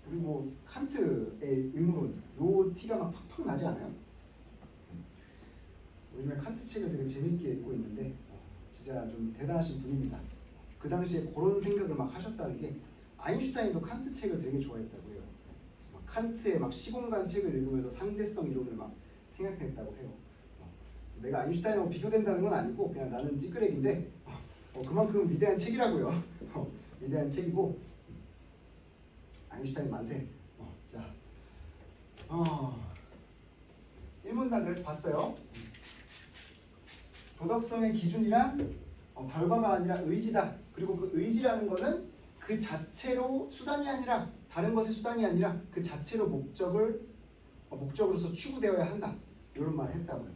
그리고 칸트의 의무론 요 티가 막 팍팍 나지 않아요? 요즘에 칸트 책을 되게 재밌게 읽고 있는데 진짜 좀 대단하신 분입니다. 그 당시에 그런 생각을 막 하셨다는 게 아인슈타인도 칸트 책을 되게 좋아했다고 해요. 그래서 막 칸트의 막 시공간 책을 읽으면서 상대성 이론을 막 생각했다고 해요. 그래서 내가 아인슈타인하고 비교된다는 건 아니고 그냥 나는 찌끄레기인데 그만큼 위대한 책이라고요. 위대한 책이고 아인슈타인 만세. 자, 1문단 그래서 봤어요. 도덕성의 기준이란 결과가 아니라 의지다. 그리고 그 의지라는 거는 그 자체로 수단이 아니라 다른 것의 수단이 아니라 그 자체로 목적으로서 추구되어야 한다. 이런 말을 했다고요.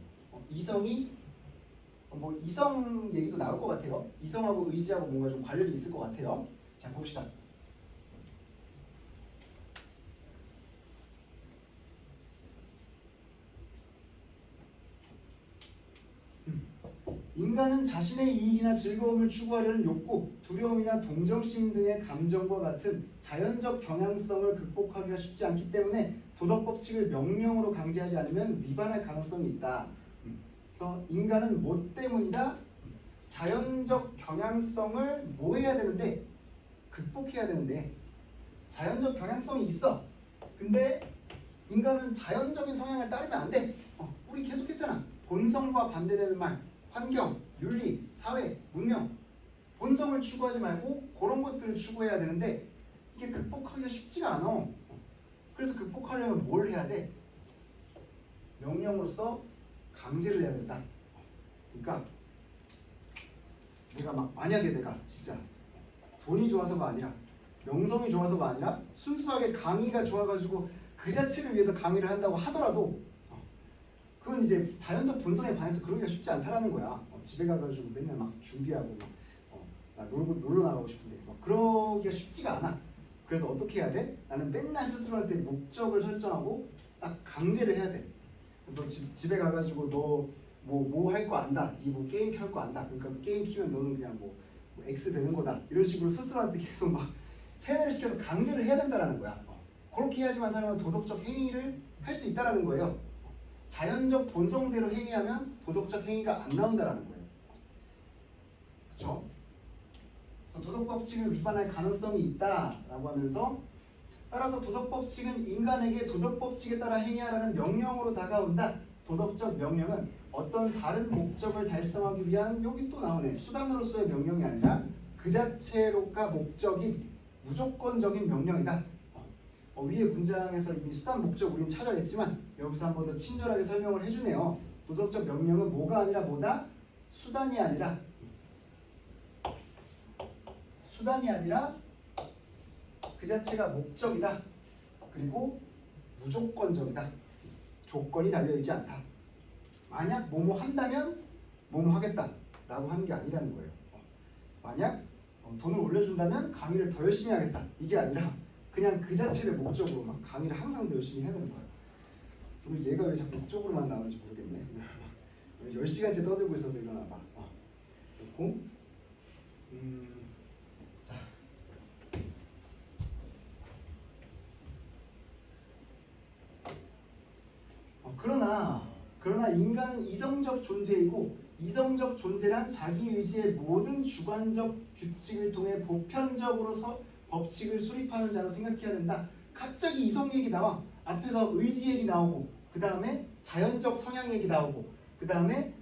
이성이 뭐 이성 얘기도 나올 것 같아요. 이성하고 의지하고 뭔가 좀 관련이 있을 것 같아요. 자, 봅시다. 인간은 자신의 이익이나 즐거움을 추구하려는 욕구, 두려움이나 동정심 등의 감정과 같은 자연적 경향성을 극복하기가 쉽지 않기 때문에 도덕법칙을 명령으로 강제하지 않으면 위반할 가능성이 있다. 그래서 인간은 뭐 때문이다? 자연적 경향성을 뭐 해야 되는데? 극복해야 되는데 자연적 경향성이 있어. 근데 인간은 자연적인 성향을 따르면 안 돼. 우리 계속 했잖아. 본성과 반대되는 말. 환경, 윤리, 사회, 문명, 본성을 추구하지 말고 그런 것들을 추구해야 되는데 이게 극복하기가 쉽지가 않아. 그래서 극복하려면 뭘 해야 돼? 명령으로서 강제를 해야 된다. 그러니까 내가 만약에 내가 진짜 돈이 좋아서가 아니라 명성이 좋아서가 아니라 순수하게 강의가 좋아가지고 그 자체를 위해서 강의를 한다고 하더라도 그건 이제 자연적 본성에 반해서 그러기가 쉽지 않다라는 거야. 집에 가가지고 맨날 막 준비하고 나 놀러 나가고 싶은데 그러기가 쉽지가 않아. 그래서 어떻게 해야 돼? 나는 맨날 스스로한테 목적을 설정하고 딱 강제를 해야 돼. 그래서 너 집에 가가지고 너 뭐 할 거 안다. 니 뭐 게임 켤 거 안다. 그러니까 게임 키면 너는 그냥 뭐 X 되는 거다. 이런 식으로 스스로한테 계속 막 세뇌를 시켜서 강제를 해야 된다라는 거야. 그렇게 해야지만 사람은 도덕적 행위를 할 수 있다라는 거예요. 자연적 본성대로 행위하면 도덕적 행위가 안 나온다라는 거예요. 그렇죠? 그래서 도덕법칙을 위반할 가능성이 있다라고 하면서 따라서 도덕법칙은 인간에게 도덕법칙에 따라 행위하라는 명령으로 다가온다. 도덕적 명령은 어떤 다른 목적을 달성하기 위한 여기 또 나오네. 수단으로서의 명령이 아니라 그 자체로가 목적인 무조건적인 명령이다. 위의 문장에서 이미 수단 목적 우리는 찾아냈지만 여기서 한 번 더 친절하게 설명을 해주네요. 도덕적 명령은 뭐가 아니라 뭐다? 수단이 아니라 그 자체가 목적이다. 그리고 무조건적이다. 조건이 달려있지 않다. 만약 뭐뭐 한다면 뭐뭐 하겠다 라고 하는 게 아니라는 거예요. 만약 돈을 올려준다면 강의를 더 열심히 하겠다. 이게 아니라 그냥 그 자체를 목적으로 막 강의를 항상 더 열심히 해야 되는 거예요. 그리고 얘가 왜 자꾸 이쪽으로만 나오는지 모르겠네. 10시간째 떠들고 있어서 일어나 봐. 그렇고 자 그러나 인간은 이성적 존재이고 이성적 존재란 자기 의지의 모든 주관적 규칙을 통해 보편적으로 법칙을 수립하는 자로 생각해야 된다. 갑자기 이성 얘기 나와. 앞에서 의지 얘기 나오고 그 다음에 자연적 성향 얘기 나오고 그 다음에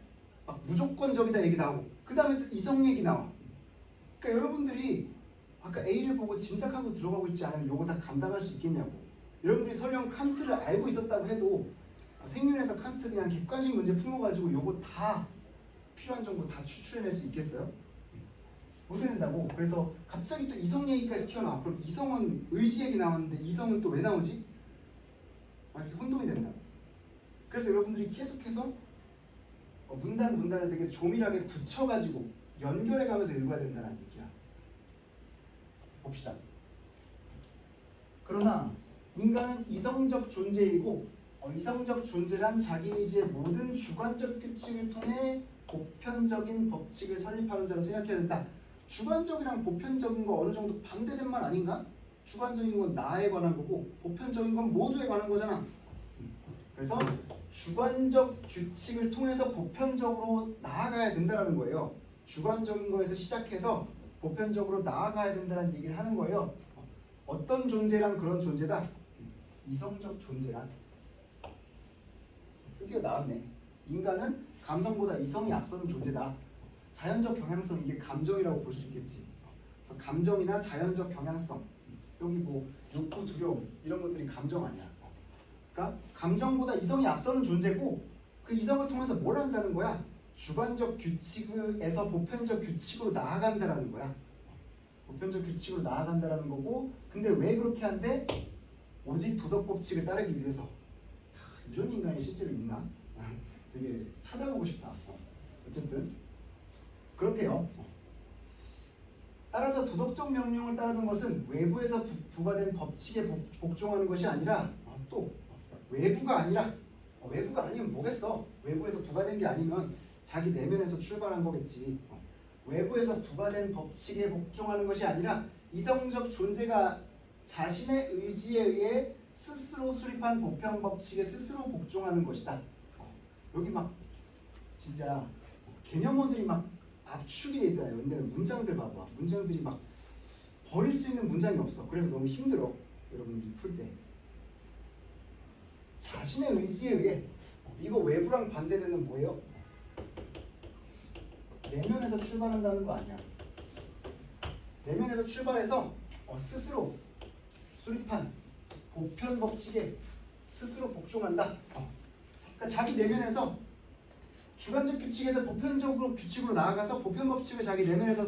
막 무조건적이다 얘기 나오고 그 다음에 또 이성 얘기 나와. 그러니까 여러분들이 아까 A를 보고 짐작하고 들어가고 있지 않으면 요거 다 감당할 수 있겠냐고. 여러분들이 설령 칸트를 알고 있었다고 해도 생윤에서 칸트 그냥 객관식 문제 풀어가지고 요거 다 필요한 정보 다 추출해낼 수 있겠어요? 못 해낸다고. 그래서 갑자기 또 이성 얘기까지 튀어나와. 그럼 이성은 의지 얘기 나왔는데 이성은 또 왜 나오지? 이렇게 혼동이 된다. 그래서 여러분들이 계속해서 문단에 되게 조밀하게 붙여가지고 연결해가면서 읽어야 된다는 얘기야. 봅시다. 그러나 인간은 이성적 존재이고 이성적 존재란 자기 의지의 모든 주관적 규칙을 통해 보편적인 법칙을 설립하는 자로 생각해야 된다. 주관적이랑 보편적인 거 어느 정도 반대된 말 아닌가? 주관적인 건 나에 관한 거고 보편적인 건 모두에 관한 거잖아. 그래서 주관적 규칙을 통해서 보편적으로 나아가야 된다는 거예요. 주관적인 거에서 시작해서 보편적으로 나아가야 된다는 얘기를 하는 거예요. 어떤 존재란 그런 존재다? 이성적 존재란 드디어 나왔네. 인간은 감성보다 이성이 앞서는 존재다. 자연적 경향성, 이게 감정이라고 볼 수 있겠지. 그래서 감정이나 자연적 경향성, 여기 뭐 욕구, 두려움 이런 것들이 감정 아니야. 그러니까 감정보다 이성이 앞서는 존재고 그 이성을 통해서 뭘 한다는 거야? 주관적 규칙에서 보편적 규칙으로 나아간다라는 거야. 보편적 규칙으로 나아간다라는 거고, 근데 왜 그렇게 한대? 오직 도덕 법칙을 따르기 위해서. 이런 인간이 실제로 있나? 되게 찾아보고 싶다. 어쨌든 그렇대요. 따라서 도덕적 명령을 따르는 것은 외부에서 부과된 법칙에 복종하는 것이 아니라 또 외부가 아니면 뭐겠어? 외부에서 부과된 게 아니면 자기 내면에서 출발한 거겠지. 외부에서 부과된 법칙에 복종하는 것이 아니라 이성적 존재가 자신의 의지에 의해 스스로 수립한 보편 법칙에 스스로 복종하는 것이다. 여기 막 진짜 개념어들이 막 압축이 되잖아요. 근데 문장들 봐봐. 문장들이 막 버릴 수 있는 문장이 없어. 그래서 너무 힘들어. 여러분들이 풀 때. 자신의 의지에 의해 이거 외부랑 반대되는 뭐예요? 내면에서 출발한다는 거 아니야. 내면에서 출발해서 스스로 수립한 보편 법칙에 스스로 복종한다. 그러니까 자기 내면에서 주관적 규칙에서 보편적으로 규칙으로 나아가서 보편 법칙을 자기 내면에서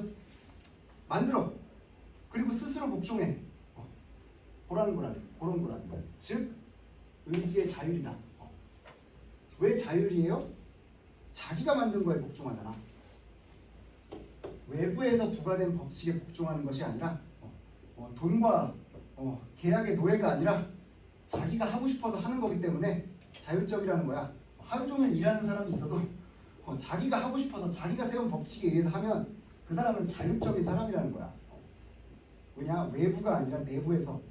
만들어. 그리고 스스로 복종해. 그런 거라는. 즉 의지의 자율이다. 왜 자율이에요? 자기가 만든 거에 복종하잖아. 외부에서 부과된 법칙에 복종하는 것이 아니라 돈과 계약의 노예가 아니라 자기가 하고 싶어서 하는 거기 때문에 자율적이라는 거야. 하루 종일 일하는 사람이 있어도 자기가 하고 싶어서 자기가 세운 법칙에 의해서 하면 그 사람은 자율적인 사람이라는 거야. 왜냐? 외부가 아니라 내부에서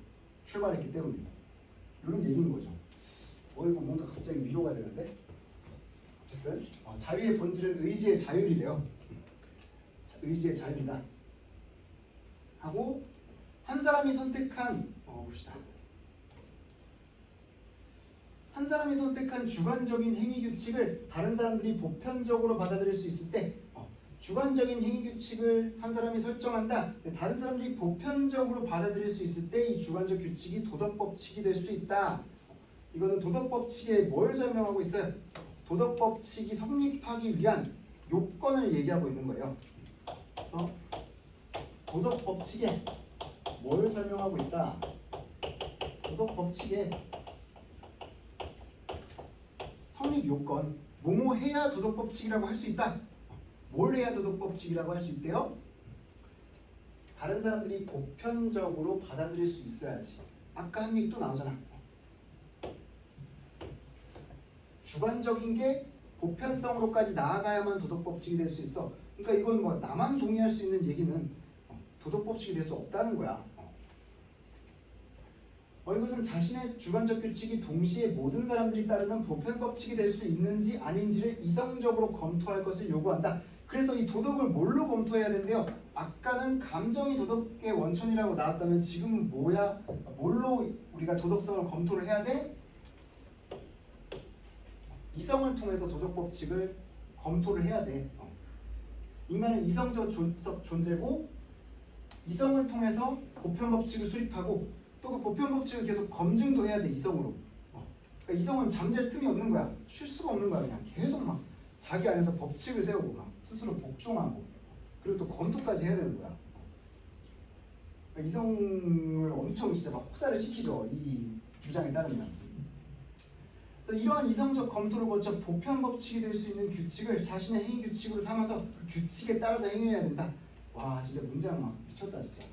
출발했기 때문에. 이런 얘기인 거죠. 이거 뭔가 갑자기 위로가 되는데? 어쨌든 자유의 본질은 의지의 자율이래요. 의지의 자율이다. 하고 한 사람이 선택한 봅시다. 한 사람이 선택한 주관적인 행위 규칙을 다른 사람들이 보편적으로 받아들일 수 있을 때 주관적인 행위 규칙을 한 사람이 설정한다. 다른 사람들이 보편적으로 받아들일 수 있을 때 이 주관적 규칙이 도덕 법칙이 될 수 있다. 이거는 도덕 법칙에 뭘 설명하고 있어요? 도덕 법칙이 성립하기 위한 요건을 얘기하고 있는 거예요. 그래서 도덕 법칙에 뭘 설명하고 있다? 도덕 법칙에 성립 요건, 뭐뭐 해야 도덕 법칙이라고 할 수 있다. 뭘 해야 도덕 법칙이라고 할 수 있대요? 다른 사람들이 보편적으로 받아들일 수 있어야지. 아까 한 얘기 또 나오잖아. 주관적인 게 보편성으로까지 나아가야만 도덕 법칙이 될 수 있어. 그러니까 이건 뭐 나만 동의할 수 있는 얘기는 도덕 법칙이 될 수 없다는 거야. 이것은 자신의 주관적 규칙이 동시에 모든 사람들이 따르는 보편 법칙이 될 수 있는지 아닌지를 이성적으로 검토할 것을 요구한다. 그래서 이 도덕을 뭘로 검토해야 된대요? 아까는 감정이 도덕의 원천이라고 나왔다면 지금은 뭐야? 뭘로 우리가 도덕성을 검토를 해야 돼? 이성을 통해서 도덕 법칙을 검토를 해야 돼. 인간은 이성적 존재고 이성을 통해서 보편 법칙을 수립하고 또 그 보편 법칙을 계속 검증도 해야 돼. 이성으로. 그러니까 이성은 잠잘 틈이 없는 거야. 쉴 수가 없는 거야. 그냥 계속 막 자기 안에서 법칙을 세우고 막 스스로 복종하고 그리고 또 검토까지 해야 되는 거야. 그러니까 이성을 엄청 진짜 막 혹사를 시키죠. 이 주장에 따르면. 그래서 이러한 이성적 검토를 거쳐 보편 법칙이 될 수 있는 규칙을 자신의 행위 규칙으로 삼아서 그 규칙에 따라서 행해야 된다. 와 진짜 문장 막 미쳤다 진짜.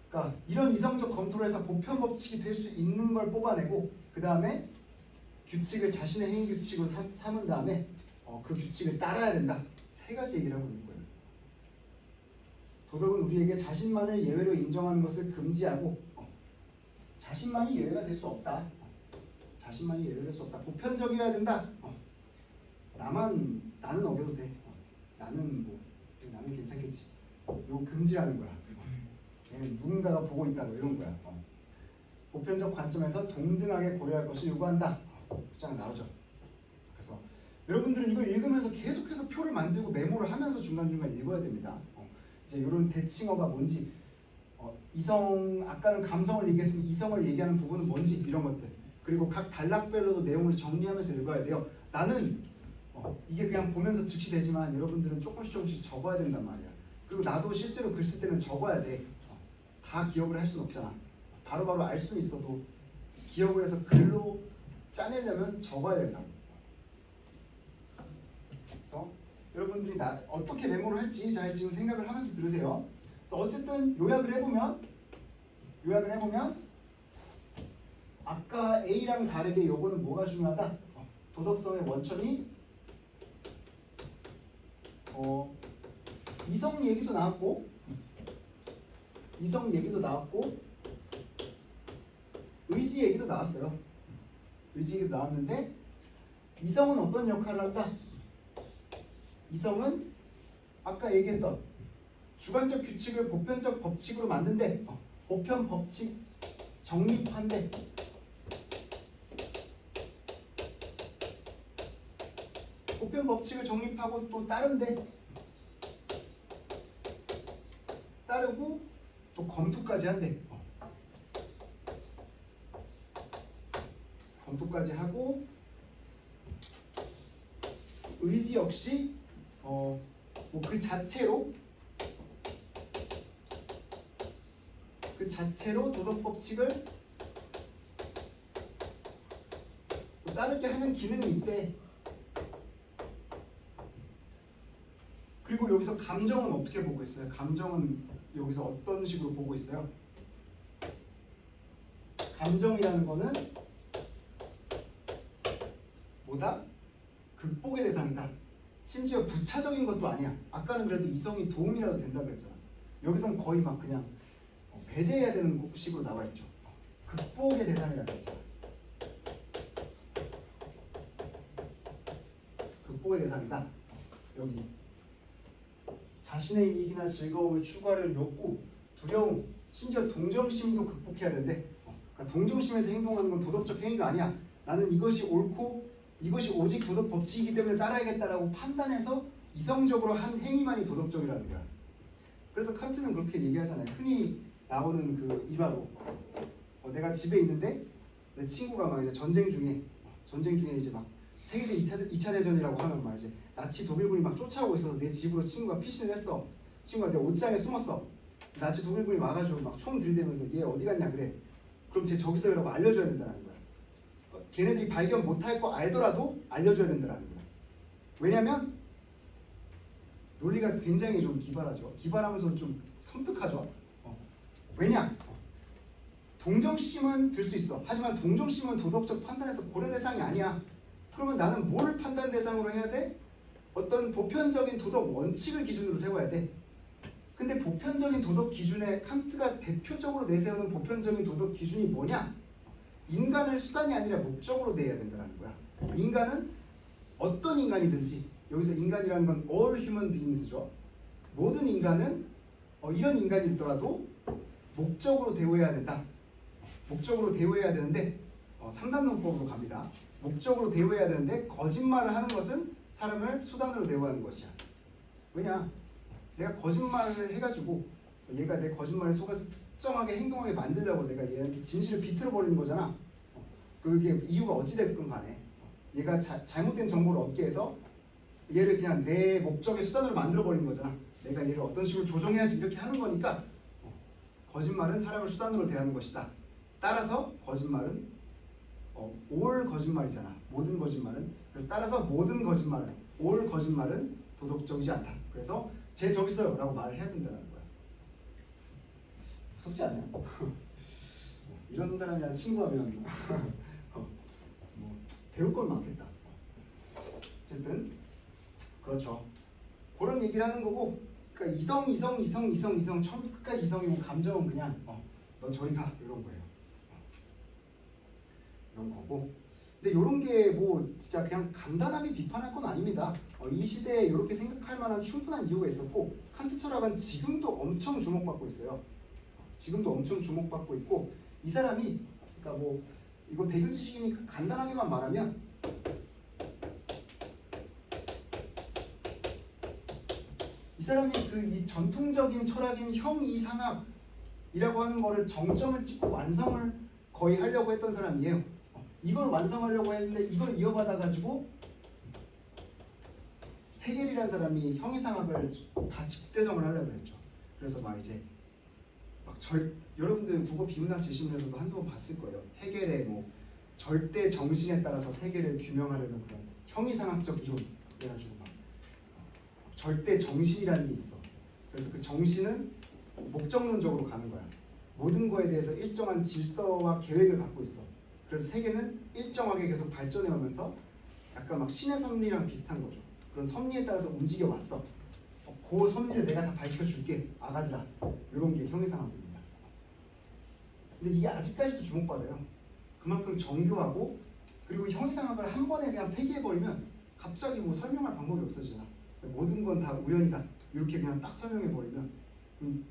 그러니까 이런 이성적 검토를 해서 보편 법칙이 될 수 있는 걸 뽑아내고 그 다음에 규칙을 자신의 행위 규칙으로 삼은 다음에 그 규칙을 따라야 된다. 세 가지 얘기를 하고 있는 거예요. 도덕은 우리에게 자신만을 예외로 인정하는 것을 금지하고 자신만이 예외가 될 수 없다. 자신만이 예외가 될 수 없다. 보편적이어야 된다. 나는 어겨도 돼. 나는 괜찮겠지. 이거 금지하는 거야. 누군가가 보고 있다고 이런 거야. 보편적 관점에서 동등하게 고려할 것을 요구한다. 주장 나오죠. 그래서 여러분들은 이걸 읽으면서 계속해서 표를 만들고 메모를 하면서 중간중간 읽어야 됩니다. 이제 이런 대칭어가 뭔지, 아까는 감성을 얘기했으니 이성을 얘기하는 부분은 뭔지 이런 것들. 그리고 각 단락별로도 내용을 정리하면서 읽어야 돼요. 나는 이게 그냥 보면서 즉시 되지만 여러분들은 조금씩 적어야 된단 말이야. 그리고 나도 실제로 글 쓸 때는 적어야 돼. 다 기억을 할 수는 없잖아. 바로바로 알 수는 있어도 기억을 해서 글로 짜내려면 적어야 된다고. 그래서 여러분들이 어떻게 메모를 할지 잘 지금 생각을 하면서 들으세요. 그래서 어쨌든 요약을 해보면 아까 A랑 다르게 요거는 뭐가 중요하다? 도덕성의 원천이 이성 얘기도 나왔고 의지 얘기도 나왔어요. 의지 얘기도 나왔는데 이성은 어떤 역할을 한다? 이성은 아까 얘기했던 주관적 규칙을 보편적 법칙으로 만든대. 보편 법칙 정립한대. 보편 법칙을 정립하고 또 따른대. 따르고 또 검토까지 한대. 검토까지 하고 의지 역시 그 자체로 도덕 법칙을 따르게 하는 기능이 있대. 그리고 여기서 감정은 어떻게 보고 있어요? 감정은 여기서 어떤 식으로 보고 있어요? 감정이라는 거는 뭐다? 극복의 대상이다. 심지어 부차적인 것도 아니야. 아까는 그래도 이성이 도움이라도 된다고 그랬잖아. 여기선 거의 막 그냥 배제해야 되는 식으로 나와 있죠. 극복의 대상이라고 했잖아. 극복의 대상이다. 여기 자신의 이익이나 즐거움을 추구하려는 욕구, 두려움, 심지어 동정심도 극복해야 된대. 그러니까 동정심에서 행동하는 건 도덕적 행위가 아니야. 나는 이것이 옳고 이것이 오직 도덕 법칙이기 때문에 따라야겠다라고 판단해서 이성적으로 한 행위만이 도덕적이라는 거야. 그래서 칸트는 그렇게 얘기하잖아요. 흔히 나오는 그 일화로 내가 집에 있는데 내 친구가 막 이제 전쟁 중에 이제 막 세계제 2차 대전이라고 하면 막 이제 나치 독일군이 막 쫓아오고 있어서 내 집으로 친구가 피신을 했어. 친구가 내 옷장에 숨었어. 나치 독일군이 와가지고 막 총 들이대면서 얘 어디 갔냐 그래. 그럼 쟤 저기 있어요라고 알려줘야 된다는 거야. 걔네들이 발견 못할 거 알더라도 알려줘야 된다는 거야. 왜냐면 논리가 굉장히 좀 기발하죠. 기발하면서 좀 섬뜩하죠. 왜냐? 동정심은 들 수 있어. 하지만 동정심은 도덕적 판단에서 고려 대상이 아니야. 그러면 나는 뭘 판단 대상으로 해야 돼? 어떤 보편적인 도덕 원칙을 기준으로 세워야 돼. 근데 보편적인 도덕 기준에 칸트가 대표적으로 내세우는 보편적인 도덕 기준이 뭐냐? 인간을 수단이 아니라 목적으로 대해야 된다는 거야. 인간은 어떤 인간이든지, 여기서 인간이라는 건 all human beings죠. 모든 인간은 이런 인간이 있더라도 목적으로 대우해야 된다. 목적으로 대우해야 되는데 3단 논법으로 갑니다. 목적으로 대우해야 되는데 거짓말을 하는 것은 사람을 수단으로 대우하는 것이야. 왜냐? 내가 거짓말을 해가지고 얘가 내 거짓말에 속아서 특정하게 행동하게 만들려고 내가 얘한테 진실을 비틀어 버리는 거잖아. 그게 이유가 어찌됐든 간에 얘가 잘못된 정보를 얻기 위해서 얘를 그냥 내 목적의 수단으로 만들어 버리는 거잖아. 내가 얘를 어떤 식으로 조종해야지 이렇게 하는 거니까 거짓말은 사람을 수단으로 대하는 것이다. 따라서 거짓말은 올 거짓말이잖아. 모든 거짓말은. 그래서 따라서 모든 거짓말은 올 거짓말은 도덕적이지 않다. 그래서 쟤 저기 있어요 라고 말을 해야 된다는 거야. 무섭지 않냐? 이런 사람이랑 친구하면 뭐 배울 건 많겠다. 어쨌든 그렇죠. 그런 얘기를 하는 거고, 그러니까 이성 처음부터 끝까지 이성이고 감정은 그냥 너 저리 가 이런 거예요. 이런 거고. 근데 이런 게 뭐 진짜 그냥 간단하게 비판할 건 아닙니다. 이 시대에 이렇게 생각할 만한 충분한 이유가 있었고, 칸트 철학은 지금도 엄청 주목받고 있어요. 지금도 엄청 주목받고 있고, 이 사람이 그러니까 뭐 이건 배경 지식이니까 간단하게만 말하면 이 사람이 이 전통적인 철학인 형이상학이라고 하는 거를 정점을 찍고 완성을 거의 하려고 했던 사람이에요. 이걸 완성하려고 했는데 이걸 이어받아 가지고 헤겔이라는 사람이 형이상학을 다 직대성을 하려고 했죠. 그래서 막 이제 여러분들 국어 비문학 지시면서도 한두 번 봤을 거예요. 헤겔의 뭐 절대 정신에 따라서 세계를 규명하려는 그런 형이상학적 이론 그래가지고 막 절대 정신이라는 게 있어. 그래서 그 정신은 목적론적으로 가는 거야. 모든 거에 대해서 일정한 질서와 계획을 갖고 있어. 그래서 세계는 일정하게 계속 발전해 오면서 약간 막 신의 섭리랑 비슷한 거죠. 그런 섭리에 따라서 움직여 왔어. 그 섭리를 내가 다 밝혀줄게, 아가들아. 이런 게 형이상학입니다. 근데 이게 아직까지도 주목받아요. 그만큼 정교하고, 그리고 형이상학을 한 번에 그냥 폐기해버리면 갑자기 뭐 설명할 방법이 없어지잖아. 모든 건 다 우연이다. 이렇게 그냥 딱 설명해버리면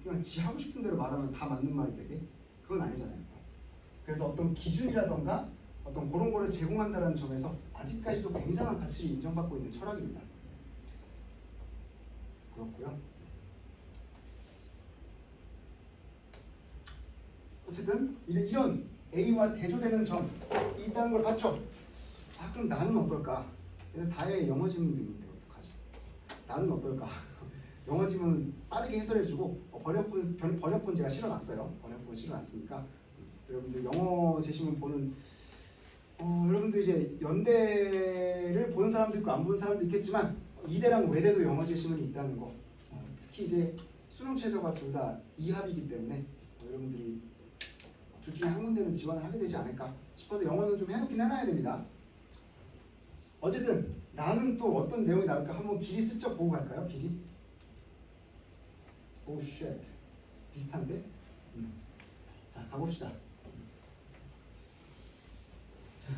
그냥 지 하고 싶은 대로 말하면 다 맞는 말이 되게? 그건 아니잖아요. 그래서 어떤 기준이라던가 어떤 그런 거를 제공한다는 점에서 아직까지도 굉장한 가치를 인정받고 있는 철학입니다. 그렇고요. 어쨌든 이런 A와 대조되는 점이 있다는 걸 봤죠. 그럼 나는 어떨까? 다의 영어 질문도 있는데 어떡하지? 나는 어떨까? 영어 질문 빠르게 해설해주고 번역본 제가 실어놨어요. 번역본 실어놨으니까 여러분들 영어 제시문 보는 여러분들 이제 연대를 보는 사람도 있고 안 보는 사람도 있겠지만 이대랑 외대도 영어 제시문이 있다는 거. 특히 이제 수능 최저가 둘 다 2합이기 때문에 여러분들이 둘 중에 한 군데는 지원을 하게 되지 않을까 싶어서 영어는 좀 해놓긴 해놔야 됩니다. 어쨌든 나는 또 어떤 내용이 나올까 한번 길이 슬쩍 보고 갈까요? 길이? 오 쉣 비슷한데? 자 가봅시다. 자.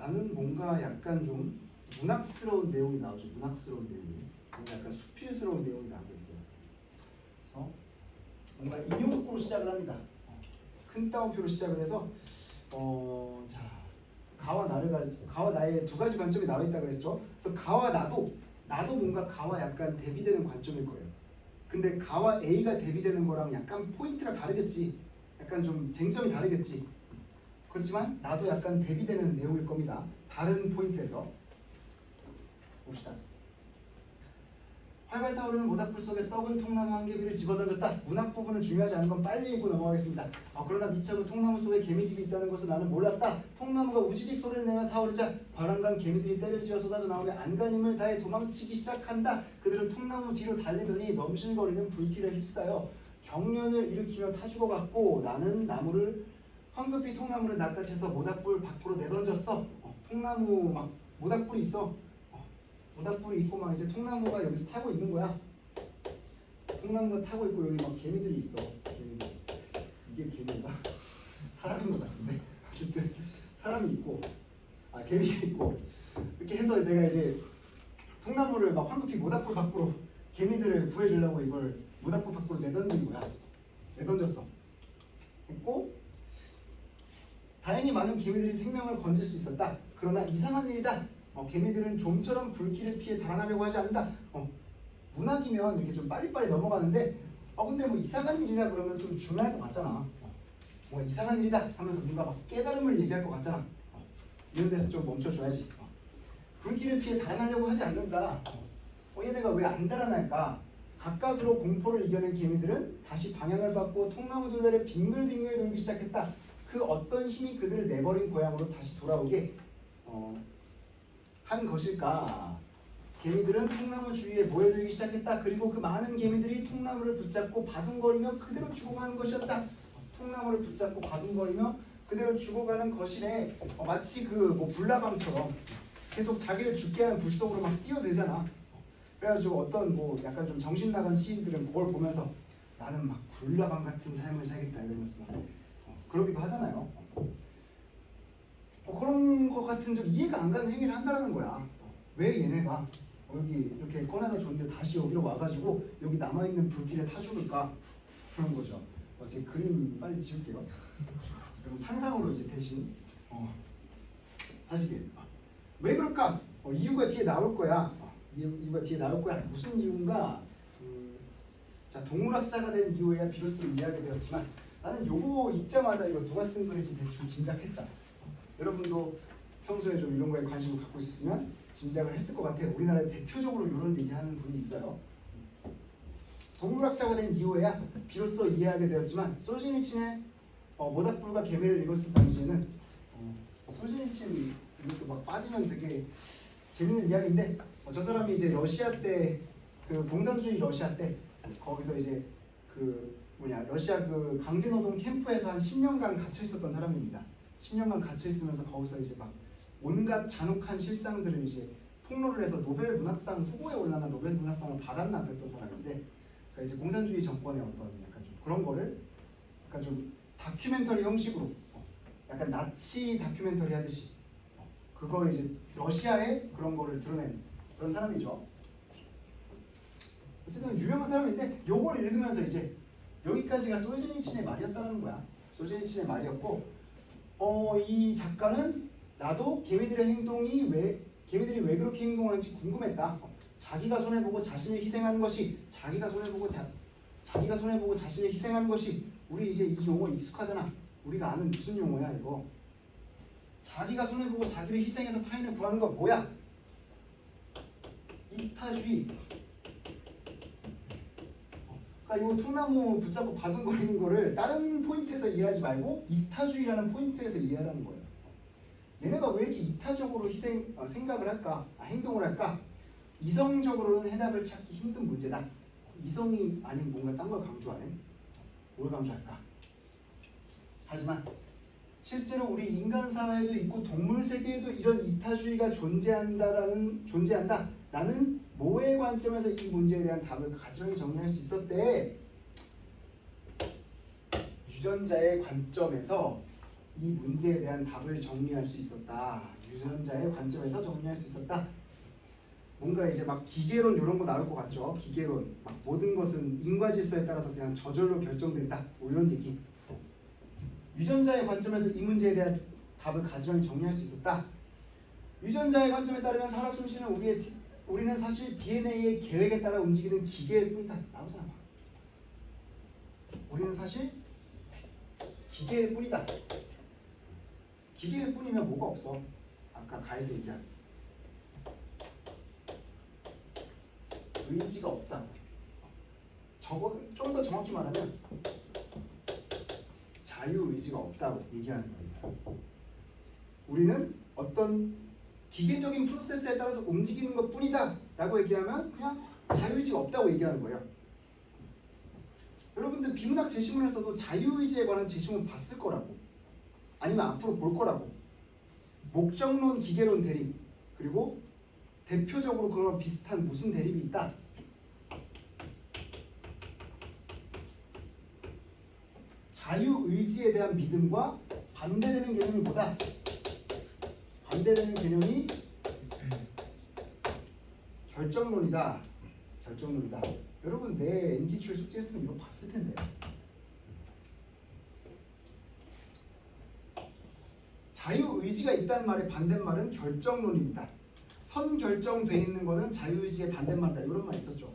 나는 뭔가 약간 좀 문학스러운 내용이 나오죠. 문학스러운 내용이. 뭔가 약간 수필스러운 내용이 나오고 있어요. 그래서 뭔가 인용구로 시작을 합니다. 큰 따옴표로 시작을 해서 자 가와 나의 두 가지 관점이 나와 있다 그랬죠. 그래서 가와 나도 뭔가 가와 약간 대비되는 관점일 거예요. 근데 가와 A가 대비되는 거랑 약간 포인트가 다르겠지. 약간 좀 쟁점이 다르겠지. 그렇지만 나도 약간 대비되는 내용일 겁니다. 다른 포인트에서 봅시다. 활발 타오르는 모닥불 속에 썩은 통나무 한 개비를 집어던졌다. 문학 부분은 중요하지 않은 건 빨리 읽고 넘어가겠습니다. 그러나 미처 그 통나무 속에 개미집이 있다는 것을 나는 몰랐다. 통나무가 우지직 소리를 내며 타오르자 바람간 개미들이 때려지어 쏟아져 나오며 안간힘을 다해 도망치기 시작한다. 그들은 통나무 뒤로 달리더니 넘실거리는 불길에 휩싸여 경련을 일으키며 타 죽어갔고 나는 황급히 통나무를 낚아채서 모닥불 밖으로 내던졌어. 통나무 막 모닥불이 있어. 모닥불이 있고 막 이제 통나무가 여기서 타고 있는 거야. 통나무가 타고 있고 여기 막 개미들이 있어. 개미들. 이게 개미인가? 사람인 것 같은데. 어쨌든 사람이 있고, 개미가 있고 이렇게 해서 내가 이제 통나무를 막 황급히 모닥불 밖으로 개미들을 구해주려고 이걸 모닥불 밖으로 내던진 거야. 내던졌어. 했고 다행히 많은 개미들이 생명을 건질 수 있었다. 그러나 이상한 일이다. 개미들은 좀처럼 불길을 피해 달아나려고 하지 않는다. 문학이면 이렇게 좀 빨리빨리 넘어가는데 근데 뭐 이상한 일이다 그러면 좀 중요할 것 같잖아. 뭐 이상한 일이다 하면서 뭔가 막 깨달음을 얘기할 것 같잖아. 이런 데서 좀 멈춰줘야지. 불길을 피해 달아나려고 하지 않는다. 얘네가 왜 안 달아날까? 가까스로 공포를 이겨낸 개미들은 다시 방향을 바꾸어 통나무 둘레를 빙글빙글 돌기 시작했다. 그 어떤 힘이 그들을 내버린 고향으로 다시 돌아오게 한 것일까? 개미들은 통나무 주위에 모여들기 시작했다. 그리고 그 많은 개미들이 통나무를 붙잡고 바둥거리며 그대로 죽어가는 것이었다. 통나무를 붙잡고 바둥거리며 그대로 죽어가는 것이래. 마치 그 뭐 불나방처럼 계속 자기를 죽게 하는 불 속으로 막 뛰어들잖아. 그래가지고 어떤 뭐 약간 좀 정신 나간 시인들은 그걸 보면서 나는 막 불나방 같은 삶을 살겠다 이러면서 막 그러기도 하잖아요. 그런 것 같은 좀 이해가 안 가는 행위를 한다는 거야. 왜 얘네가 여기 이렇게 꺼내다 줬는데 다시 여기로 와가지고 여기 남아있는 불길에 타 죽을까? 그런 거죠. 제 그림 빨리 지울게요. 그럼 상상으로 이제 대신 하시길. 왜 그럴까? 이유가 뒤에 나올 거야. 이유가 뒤에 나올 거야. 무슨 이유인가? 자, 동물학자가 된 이후에야 비로소 이해하게 되었지만 나는 요거 읽자마자 이거 누가 쓴 글인지 대충 짐작했다. 여러분도 평소에 좀 이런 거에 관심을 갖고 있었으면 짐작을 했을 것 같아요. 우리나라에 대표적으로 이런 얘기하는 분이 있어요. 동물학자가 된 이후에야 비로소 이해하게 되었지만 솔제니친의 모닥불과 개미를 읽었을 당시에는 솔제니친 이것도 막 빠지면 되게 재밌는 이야기인데 저 사람이 이제 러시아 때 그 공산주의 러시아 때 거기서 이제 러시아 그 강제노동 캠프에서 한 10년간 갇혀 있었던 사람입니다. 10년간 갇혀 있으면서 거기서 이제 막 온갖 잔혹한 실상들을 이제 폭로를 해서 노벨 문학상 후보에 올라간 노벨 문학상을 받았나 그랬던 사람인데 그러니까 이제 공산주의 정권의 어떤 약간 좀 그런 거를 약간 좀 다큐멘터리 형식으로 약간 나치 다큐멘터리 하듯이 그걸 이제 러시아의 그런 거를 드러낸 그런 사람이죠. 어쨌든 유명한 사람인데 요걸 읽으면서 이제 여기까지가 솔제니친의 말이었다는 거야. 솔제니친의 말이었고 이 작가는 나도 개미들이 왜 그렇게 행동하는지 궁금했다. 자기가 손해보고 자신을 희생하는 것이 자기가 손해보고 자신을 희생하는 것이 우리 이제 이 용어 익숙하잖아. 우리가 아는 무슨 용어야 이거. 자기가 손해보고 자기를 희생해서 타인을 구하는 거 뭐야? 이타주의. 그러니까 이 통나무 붙잡고 바둥거리는 거를 다른 포인트에서 이해하지 말고 이타주의라는 포인트에서 이해하라는 거예요. 얘네가 왜 이렇게 이타적으로 생각을 할까? 행동을 할까? 이성적으로는 해답을 찾기 힘든 문제다. 이성이 아닌 뭔가 딴 걸 강조하네. 뭘 강조할까? 하지만 실제로 우리 인간 사회에도 있고 동물 세계에도 이런 이타주의가 존재한다. 나는 모의 관점에서 이 문제에 대한 답을 가지런히 정리할 수 있었대. 유전자의 관점에서 이 문제에 대한 답을 정리할 수 있었다. 유전자의 관점에서 정리할 수 있었다. 뭔가 이제 막 기계론 이런 거 나올 것 같죠? 기계론 막 모든 것은 인과 질서에 따라서 그냥 저절로 결정된다. 뭐 이런 얘기. 유전자의 관점에서 이 문제에 대한 답을 가지런히 정리할 수 있었다. 유전자의 관점에 따르면 살아 숨쉬는 우리는 사실 DNA의 계획에 따라 움직이는 기계일 뿐이다. 나오잖아. 우리는 사실 기계일 뿐이다. 기계일 뿐이면 뭐가 없어? 아까 가에서 얘기한 의지가 없다. 저거 좀 더 정확히 말하면 자유의지가 없다고 얘기하는 거예요. 우리는 어떤 기계적인 프로세스에 따라서 움직이는 것 뿐이다 라고 얘기하면 그냥 자유의지가 없다고 얘기하는 거예요. 여러분들 비문학 제시문에서도 자유의지에 관한 제시문 봤을 거라고, 아니면 앞으로 볼 거라고. 목적론, 기계론 대립, 그리고 대표적으로 그런 비슷한 무슨 대립이 있다? 자유의지에 대한 믿음과 반대되는 개념이 뭐다? 반대되는 개념이 결정론이다. 결정론이다. 여러분 내 N기출 숙제 했으면 이거 봤을 텐데. 자유의지가 있다는 말의 반대말은 결정론입니다. 선결정돼 있는 거는 자유의지의 반대말이다. 이런 말 있었죠.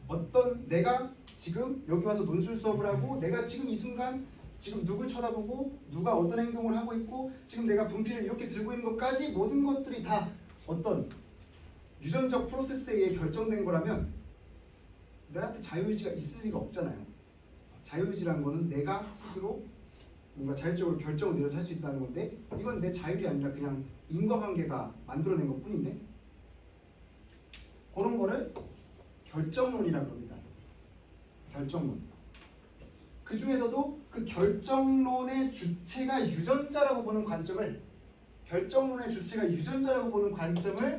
어떤 내가 지금 여기 와서 논술 수업을 하고 내가 지금 이 순간 지금 누굴 쳐다보고 누가 어떤 행동을 하고 있고 지금 내가 분필을 이렇게 들고 있는 것까지 모든 것들이 다 어떤 유전적 프로세스에 의해 결정된 거라면 나한테 자유의지가 있을 리가 없잖아요. 자유의지라는 거는 내가 스스로 뭔가 자율적으로 결정을 내려서 할 수 있다는 건데 이건 내 자율이 아니라 그냥 인과관계가 만들어낸 것 뿐인데 그런 거를 결정론이라고 합니다. 결정론. 그 중에서도 그 결정론의 주체가 유전자라고 보는 관점을 결정론의 주체가 유전자라고 보는 관점을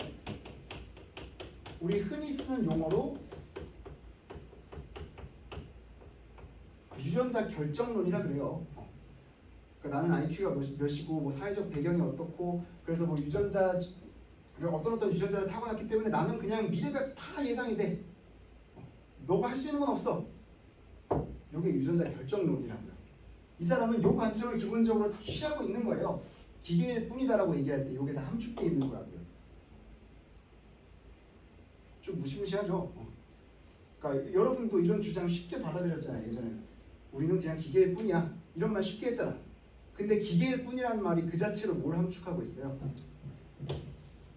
우리 흔히 쓰는 용어로 유전자 결정론이라 그래요. 그러니까 나는 IQ가 몇이고 뭐 사회적 배경이 어떻고 그래서 뭐 유전자 어떤 유전자를 타고났기 때문에 나는 그냥 미래가 다 예상이 돼. 너가 할 수 있는 건 없어. 이게 유전자 결정론이라고요. 이 사람은 이 관점을 기본적으로 취하고 있는 거예요. 기계일 뿐이다라고 얘기할 때 이게 다 함축되어 있는 거라고요. 좀 무시무시하죠. 그러니까 여러분도 이런 주장 쉽게 받아들였잖아요. 예전에 우리는 그냥 기계일 뿐이야 이런 말 쉽게 했잖아. 근데 기계일 뿐이라는 말이 그 자체로 뭘 함축하고 있어요?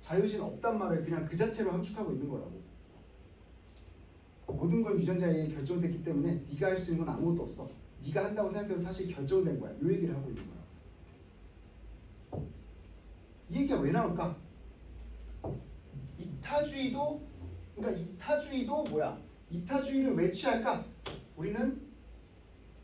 자유의지는 없단 말을 그냥 그 자체로 함축하고 있는 거라고. 모든 걸 유전자에 의해 결정됐기 때문에 네가 할 수 있는 건 아무것도 없어. 네가 한다고 생각해도 사실 결정된 거야. 이 얘기를 하고 있는 거야. 이 얘기가 왜 나올까? 이타주의도 그러니까 이타주의도 뭐야? 이타주의를 왜 취할까? 우리는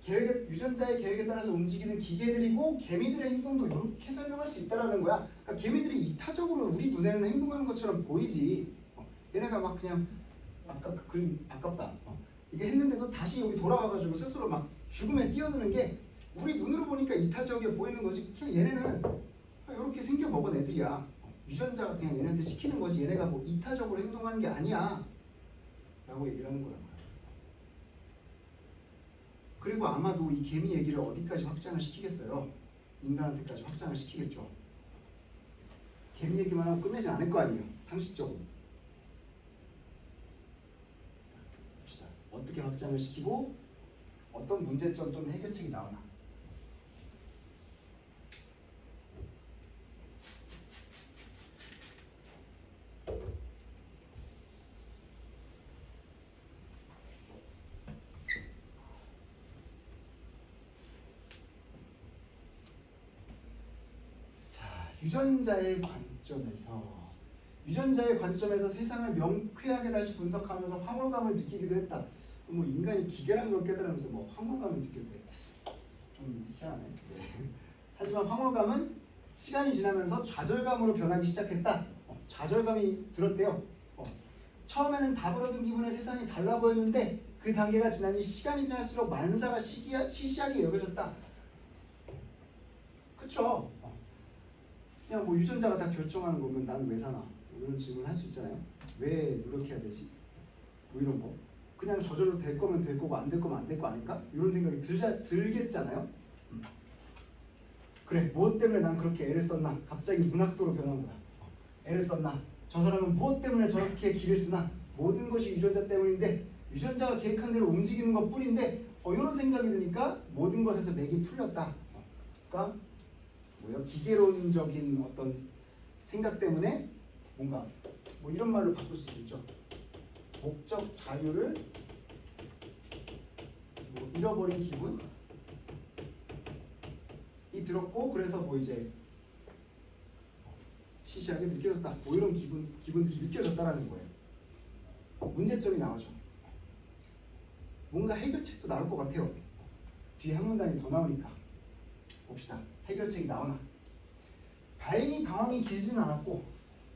유전자의 계획에 따라서 움직이는 기계들이고 개미들의 행동도 이렇게 설명할 수 있다라는 거야. 그러니까 개미들이 이타적으로 우리 눈에는 행동하는 것처럼 보이지. 얘네가 막 그냥 아까 그 그림 아깝다. 이게 했는데도 다시 여기 돌아와가지고 스스로 막 죽음에 뛰어드는 게 우리 눈으로 보니까 이타적이게 보이는 거지. 그냥 얘네는 이렇게 생겨 먹은 애들이야. 유전자가 그냥 얘네한테 시키는 거지. 얘네가 뭐 이타적으로 행동하는 게 아니야. 라고 얘기를 하는 거란 말이야. 그리고 아마도 이 개미 얘기를 어디까지 확장을 시키겠어요? 인간한테까지 확장을 시키겠죠. 개미 얘기만 하고 끝내지 않을 거 아니에요. 상식적으로. 어떻게 확장을 시키고 어떤 문제점 또는 해결책이 나오나. 자, 유전자의 관점에서 세상을 명쾌하게 다시 분석하면서 황홀감을 느끼기도 했다. 뭐 인간이 기계란 걸 깨달으면서 뭐 황홀감을 느꼈대. 좀 희한하네. 네. 하지만 황홀감은 시간이 지나면서 좌절감으로 변하기 시작했다. 좌절감이 들었대요. 처음에는 답을 얻은 기분에 세상이 달라 보였는데 그 단계가 지나니 시간이 지날수록 만사가 시시하게 여겨졌다. 그쵸? 그냥 뭐 유전자가 다 결정하는 거면 나는 왜 사나? 뭐 이런 질문 할 수 있잖아요. 왜 노력해야 되지? 뭐 이런 거. 그냥 저절로 될 거면 될 거고 안 될 거면 안 될 거 아닐까? 이런 생각이 들겠잖아요. 그래, 무엇 때문에 난 그렇게 애를 썼나? 갑자기 문학도로 변한 거야. 애를 썼나? 저 사람은 무엇 때문에 저렇게 기를 쓰나? 모든 것이 유전자 때문인데 유전자가 계획한 대로 움직이는 것 뿐인데 이런 생각이 드니까 모든 것에서 맥이 풀렸다. 그러니까 뭐요? 기계론적인 어떤 생각 때문에 뭔가 뭐 이런 말로 바꿀 수 있죠. 목적 자유를 뭐 잃어버린 기분이 들었고 그래서 뭐 이제 시시하게 느껴졌다. 뭐 이런 기분들이 느껴졌다라는 거예요. 문제점이 나오죠. 뭔가 해결책도 나올 것 같아요. 뒤에 한 문단이 더 나오니까 봅시다. 해결책이 나오나? 다행히 방황이 길지는 않았고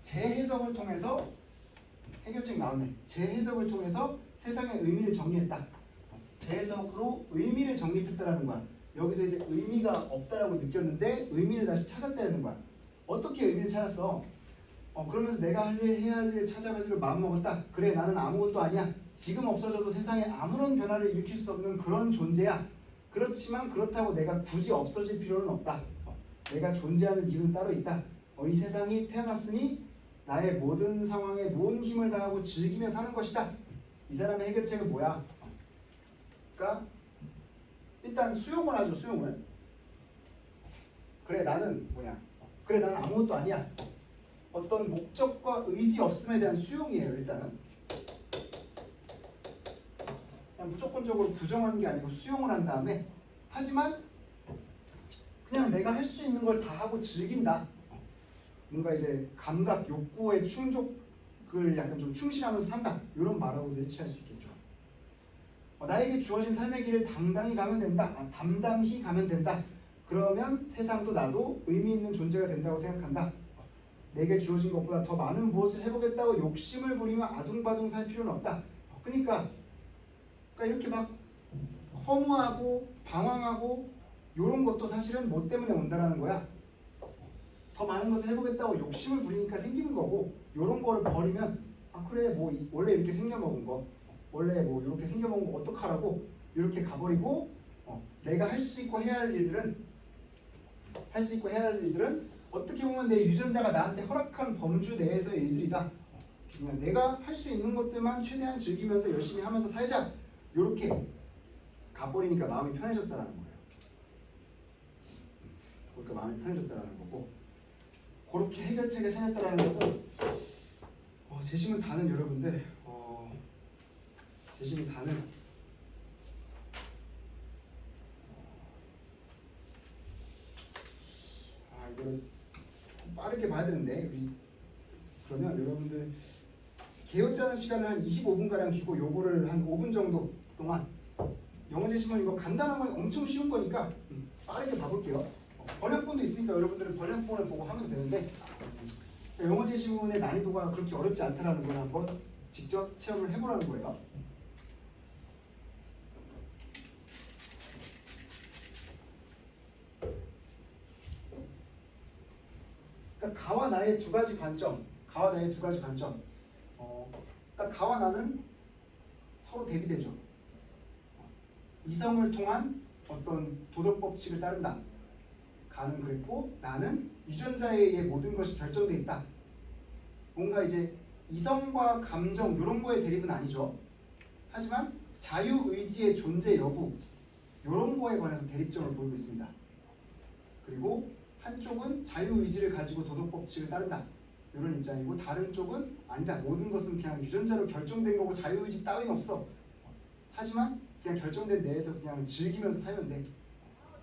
재해석을 통해서 해결책이 나왔네. 재해석을 통해서 세상의 의미를 정리했다. 재해석으로 의미를 정립했다라는 거야. 여기서 이제 의미가 없다라고 느꼈는데 의미를 다시 찾았다는 거야. 어떻게 의미를 찾았어? 그러면서 내가 해야 할 일 찾아가기로 마음먹었다. 그래, 나는 아무것도 아니야. 지금 없어져도 세상에 아무런 변화를 일으킬 수 없는 그런 존재야. 그렇지만 그렇다고 내가 굳이 없어질 필요는 없다. 내가 존재하는 이유는 따로 있다. 이 세상이 태어났으니 나의 모든 상황에 모든 힘을 다하고 즐기며 사는 것이다. 이 사람의 해결책은 뭐야? 그러니까 일단 수용을 하죠. 수용을. 그래, 나는 뭐냐? 그래, 나는 아무것도 아니야. 어떤 목적과 의지 없음에 대한 수용이에요. 일단은 그냥 무조건적으로 부정하는 게 아니고 수용을 한 다음에 하지만 그냥 내가 할 수 있는 걸 다 하고 즐긴다. 뭔가 이제 감각, 욕구의 충족을 약간 좀 충실하면서 산다. 이런 말하고도 일치할 수 있겠죠. 나에게 주어진 삶의 길을 당당히 가면 된다. 담담히 가면 된다. 그러면 세상도 나도 의미 있는 존재가 된다고 생각한다. 내게 주어진 것보다 더 많은 무엇을 해보겠다고 욕심을 부리며 아둥바둥 살 필요는 없다. 그러니까 이렇게 막 허무하고 방황하고 이런 것도 사실은 뭐 때문에 온다라는 거야. 더 많은 것을 해보겠다고 욕심을 부리니까 생기는 거고 이런 거를 버리면 그래 뭐 원래 이렇게 생겨먹은 거 원래 뭐 이렇게 생겨먹은 거 어떡하라고 이렇게 가버리고 내가 할 수 있고 해야 할 일들은 어떻게 보면 내 유전자가 나한테 허락한 범주 내에서의 일들이다. 그냥 내가 할 수 있는 것들만 최대한 즐기면서 열심히 하면서 살자. 이렇게 가버리니까 마음이 편해졌다라는 거예요. 그러니까 마음이 편해졌다라는 거고 그렇게 해결책을 찾았다라는 거고 재심은 다는 여러분들 재심이 다는 이거는 조금 빠르게 봐야 되는데 그러면 여러분들 개요짜는 시간을 한 25분가량 주고 요거를 한 5분 정도 동안 영어 제시문 이거 간단한 건 엄청 쉬운 거니까 빠르게 봐볼게요. 번역본도 있으니까 여러분들은 번역본을 보고 하면 되는데 영어 제시문의 난이도가 그렇게 어렵지 않다는 걸 한번 직접 체험을 해보라는 거예요. 그러니까 가와 나의 두 가지 관점. 그러니까 가와 나는 서로 대비되죠. 이성을 통한 어떤 도덕 법칙을 따른다. 가는 그랬고 나는 유전자에 의해 모든 것이 결정돼 있다. 뭔가 이제 이성과 감정 이런 거의 대립은 아니죠. 하지만 자유의지의 존재 여부 이런 거에 관해서 대립점을 보이고 있습니다. 그리고 한쪽은 자유의지를 가지고 도덕법칙을 따른다. 이런 입장이고 다른 쪽은 아니다. 모든 것은 그냥 유전자로 결정된 거고 자유의지 따윈 없어. 하지만 그냥 결정된 내에서 그냥 즐기면서 살면 돼.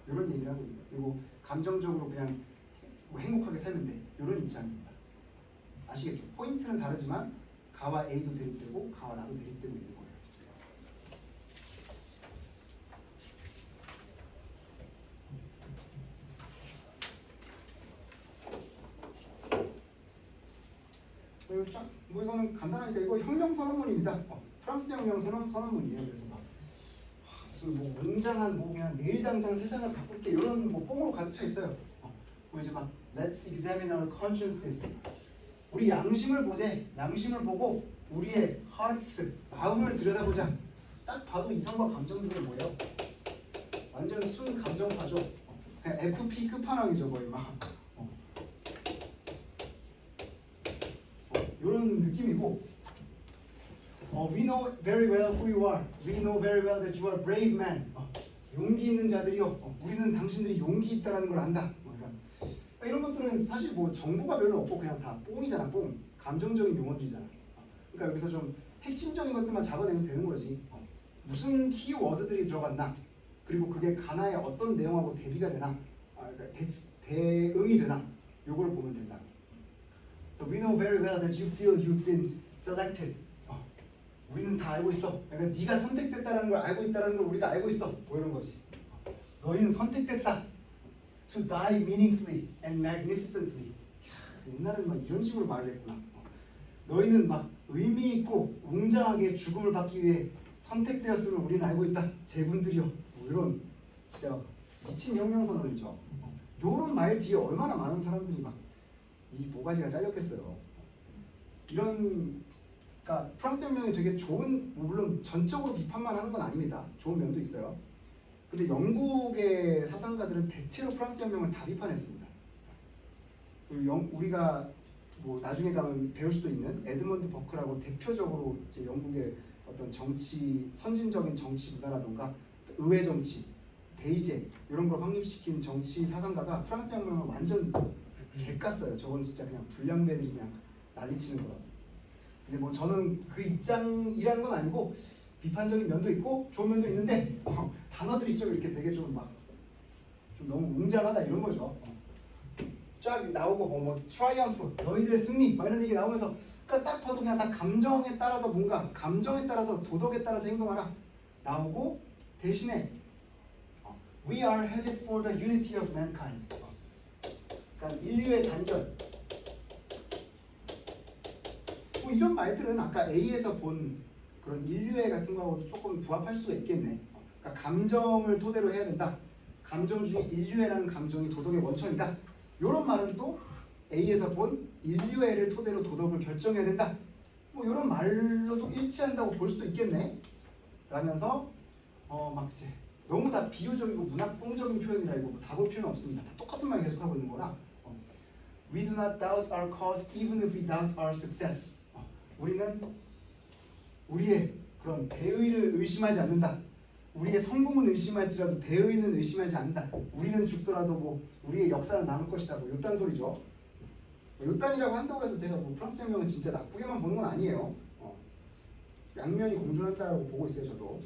이런 얘기를 하거든요. 그리고 감정적으로 그냥 행복하게 살면 돼. 이런 입장입니다. 아시겠죠? 포인트는 다르지만 가와 A도 대립되고 가와 나도 대립되고 있는 거예요. 뭐 이거는 간단하니까 이거 혁명 선언문입니다. 프랑스 혁명 선언문이에요. 그래서 막 무슨 뭐 웅장한 뭐 그냥 내일 당장 세상을 바꿀게 이런 뭐 뽕으로 가득 차 있어요. 뭐 이제 막 Let's examine our consciences. 우리 양심을 보재. 양심을 보고 우리의 hearts, 마음을 들여다보자. 딱 봐도 이성과 감정 중에 뭐예요? 완전 순 감정파죠. 그냥 FP 끝판왕이죠 거의 막. 이런 느낌이고. We know very well who you are. We know very well that you are a brave man. 용기 있는 자들이요. 우리는 당신들이 용기 있다라는 걸 안다. 이런 것들은 사실 뭐 정보가 별로 없고 그냥 다 뽕이잖아, 뽕. 감정적인 용어들이잖아. 그러니까 여기서 좀 핵심적인 것들만 잡아내면 되는 거지. 무슨 키워드들이 들어갔나? 그리고 그게 가나의 어떤 내용하고 대비가 되나? 그러니까 대응이 되나? 요걸 보면 된다. So we know very well that you feel you've been selected. 우리는 다 알고 있어. 그러니까 네가 선택됐다는 걸 알고 있다는 걸 우리가 알고 있어. 뭐 이런 거지. 너희는 선택됐다. To die meaningfully and magnificently. 옛날에는 막 이런 식으로 말을 했구나. 너희는 막 의미 있고 웅장하게 죽음을 받기 위해 선택되었음을 우리는 알고 있다. 제분들이요. 뭐 이런 진짜 미친 혁명선언이죠. 이런 말 뒤에 얼마나 많은 사람들이 막 이 모가지가 잘렸겠어요. 이런 그러니까 프랑스 혁명이 되게 좋은, 물론 전적으로 비판만 하는 건 아닙니다. 좋은 면도 있어요. 근데 영국의 사상가들은 대체로 프랑스 혁명을 다 비판했습니다. 우리가 뭐 나중에 가면 배울 수도 있는 에드먼드 버크라고 대표적으로 이제 영국의 어떤 정치, 선진적인 정치 문화라던가 의회 정치, 대의제 이런 걸 확립시킨 정치 사상가가 프랑스 혁명을 완전 개깠어요. 저건 진짜 그냥 불량배들이 그냥 난리치는 거라고. 근데 뭐 저는 그 입장이라는 건 아니고 비판적인 면도 있고 좋은 면도 있는데 단어들이 좀 이렇게 되게 좀 막 좀 너무 웅장하다 이런 거죠. 쫙 나오고 뭐 트라이엄프, 너희들의 승리 막 이런 얘기 나오면서 그러니까 딱 봐도 그냥 다 감정에 따라서 뭔가 감정에 따라서 도덕에 따라서 행동하라 나오고 대신에 We are headed for the unity of mankind. 그러니까 인류의 단결. 뭐 이런 말들은 아까 A에서 본 그런 인류애 같은 거하고도 조금 부합할 수가 있겠네. 그러니까 감정을 토대로 해야 된다. 감정 중에 인류애라는 감정이 도덕의 원천이다. 이런 말은 또 A에서 본 인류애를 토대로 도덕을 결정해야 된다. 뭐 이런 말로도 일치한다고 볼 수도 있겠네. 라면서 막 이제 너무 다 비유적이고 문학봉적인 표현이라 이거 뭐 답을 필요는 없습니다. 다 똑같은 말 계속하고 있는 거라. We do not doubt our cause even if we doubt our success. 우리는 우리의 그런 대의를 의심하지 않는다. 우리의 성공은 의심할지라도 대의는 의심하지 않는다. 우리는 죽더라도 뭐 우리의 역사는 남을 것이다. 뭐 요딴 소리죠. 요딴이라고 한다고 해서 제가 뭐 프랑스 혁명은 진짜 나쁘게만 보는 건 아니에요. 양면이 공존한다고 보고 있어요, 저도.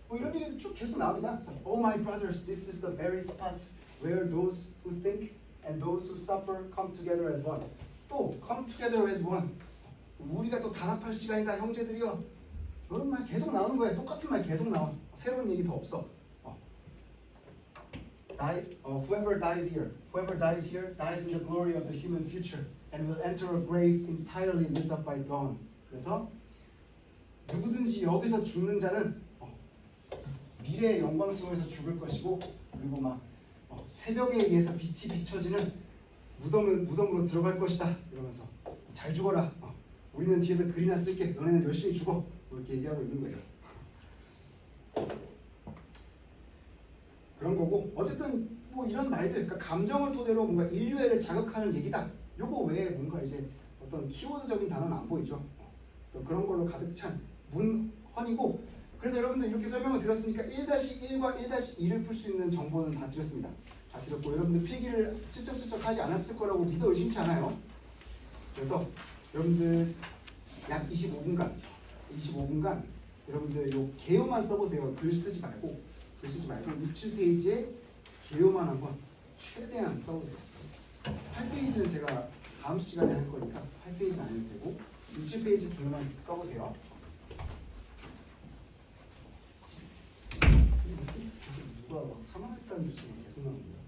뭐 이런 얘기도 쭉 계속 나옵니다. Oh my brothers, this is the very spot where those who think and those who suffer come together as one. 또 come together as one. 우리가 또 단합할 시간이다, 형제들이요. 이런 말 계속 나오는 거예요. 똑같은 말 계속 나와. 새로운 얘기 더 없어. Whoever dies here dies in the glory of the human future and will enter a grave entirely lit up by dawn. 그래서 누구든지 여기서 죽는 자는 미래의 영광 속에서 죽을 것이고, 그리고 막 새벽에 의해서 빛이 비춰지는 무덤으로 들어갈 것이다. 이러면서 잘 죽어라. 우리는 뒤에서 글이나 쓸게. 너네는 열심히 죽어. 이렇게 얘기하고 있는 거예요. 그런 거고, 어쨌든 뭐 이런 말들, 그러니까 감정을 토대로 뭔가 인류애를 자극하는 얘기다. 요거 외에 뭔가 이제 어떤 키워드적인 단어는 안 보이죠. 또 그런 걸로 가득 찬 문헌이고, 그래서 여러분들 이렇게 설명을 드렸으니까 1-1과 1-2를 풀 수 있는 정보는 다 드렸습니다. 다 드렸고, 여러분들 필기를 슬쩍슬쩍 하지 않았을 거라고 믿어 의심치 않아요. 그래서 여러분들 약 25분간 여러분들 요 개요만 써보세요. 글 쓰지 말고 6, 7페이지에 개요만 한번 최대한 써보세요. 8페이지는 제가 다음 시간에 할 거니까 8페이지는 안 해도 되고 6, 7페이지 개요만 써보세요. 계속 누가 막 사망했다는 뉴스가 계속 나오는데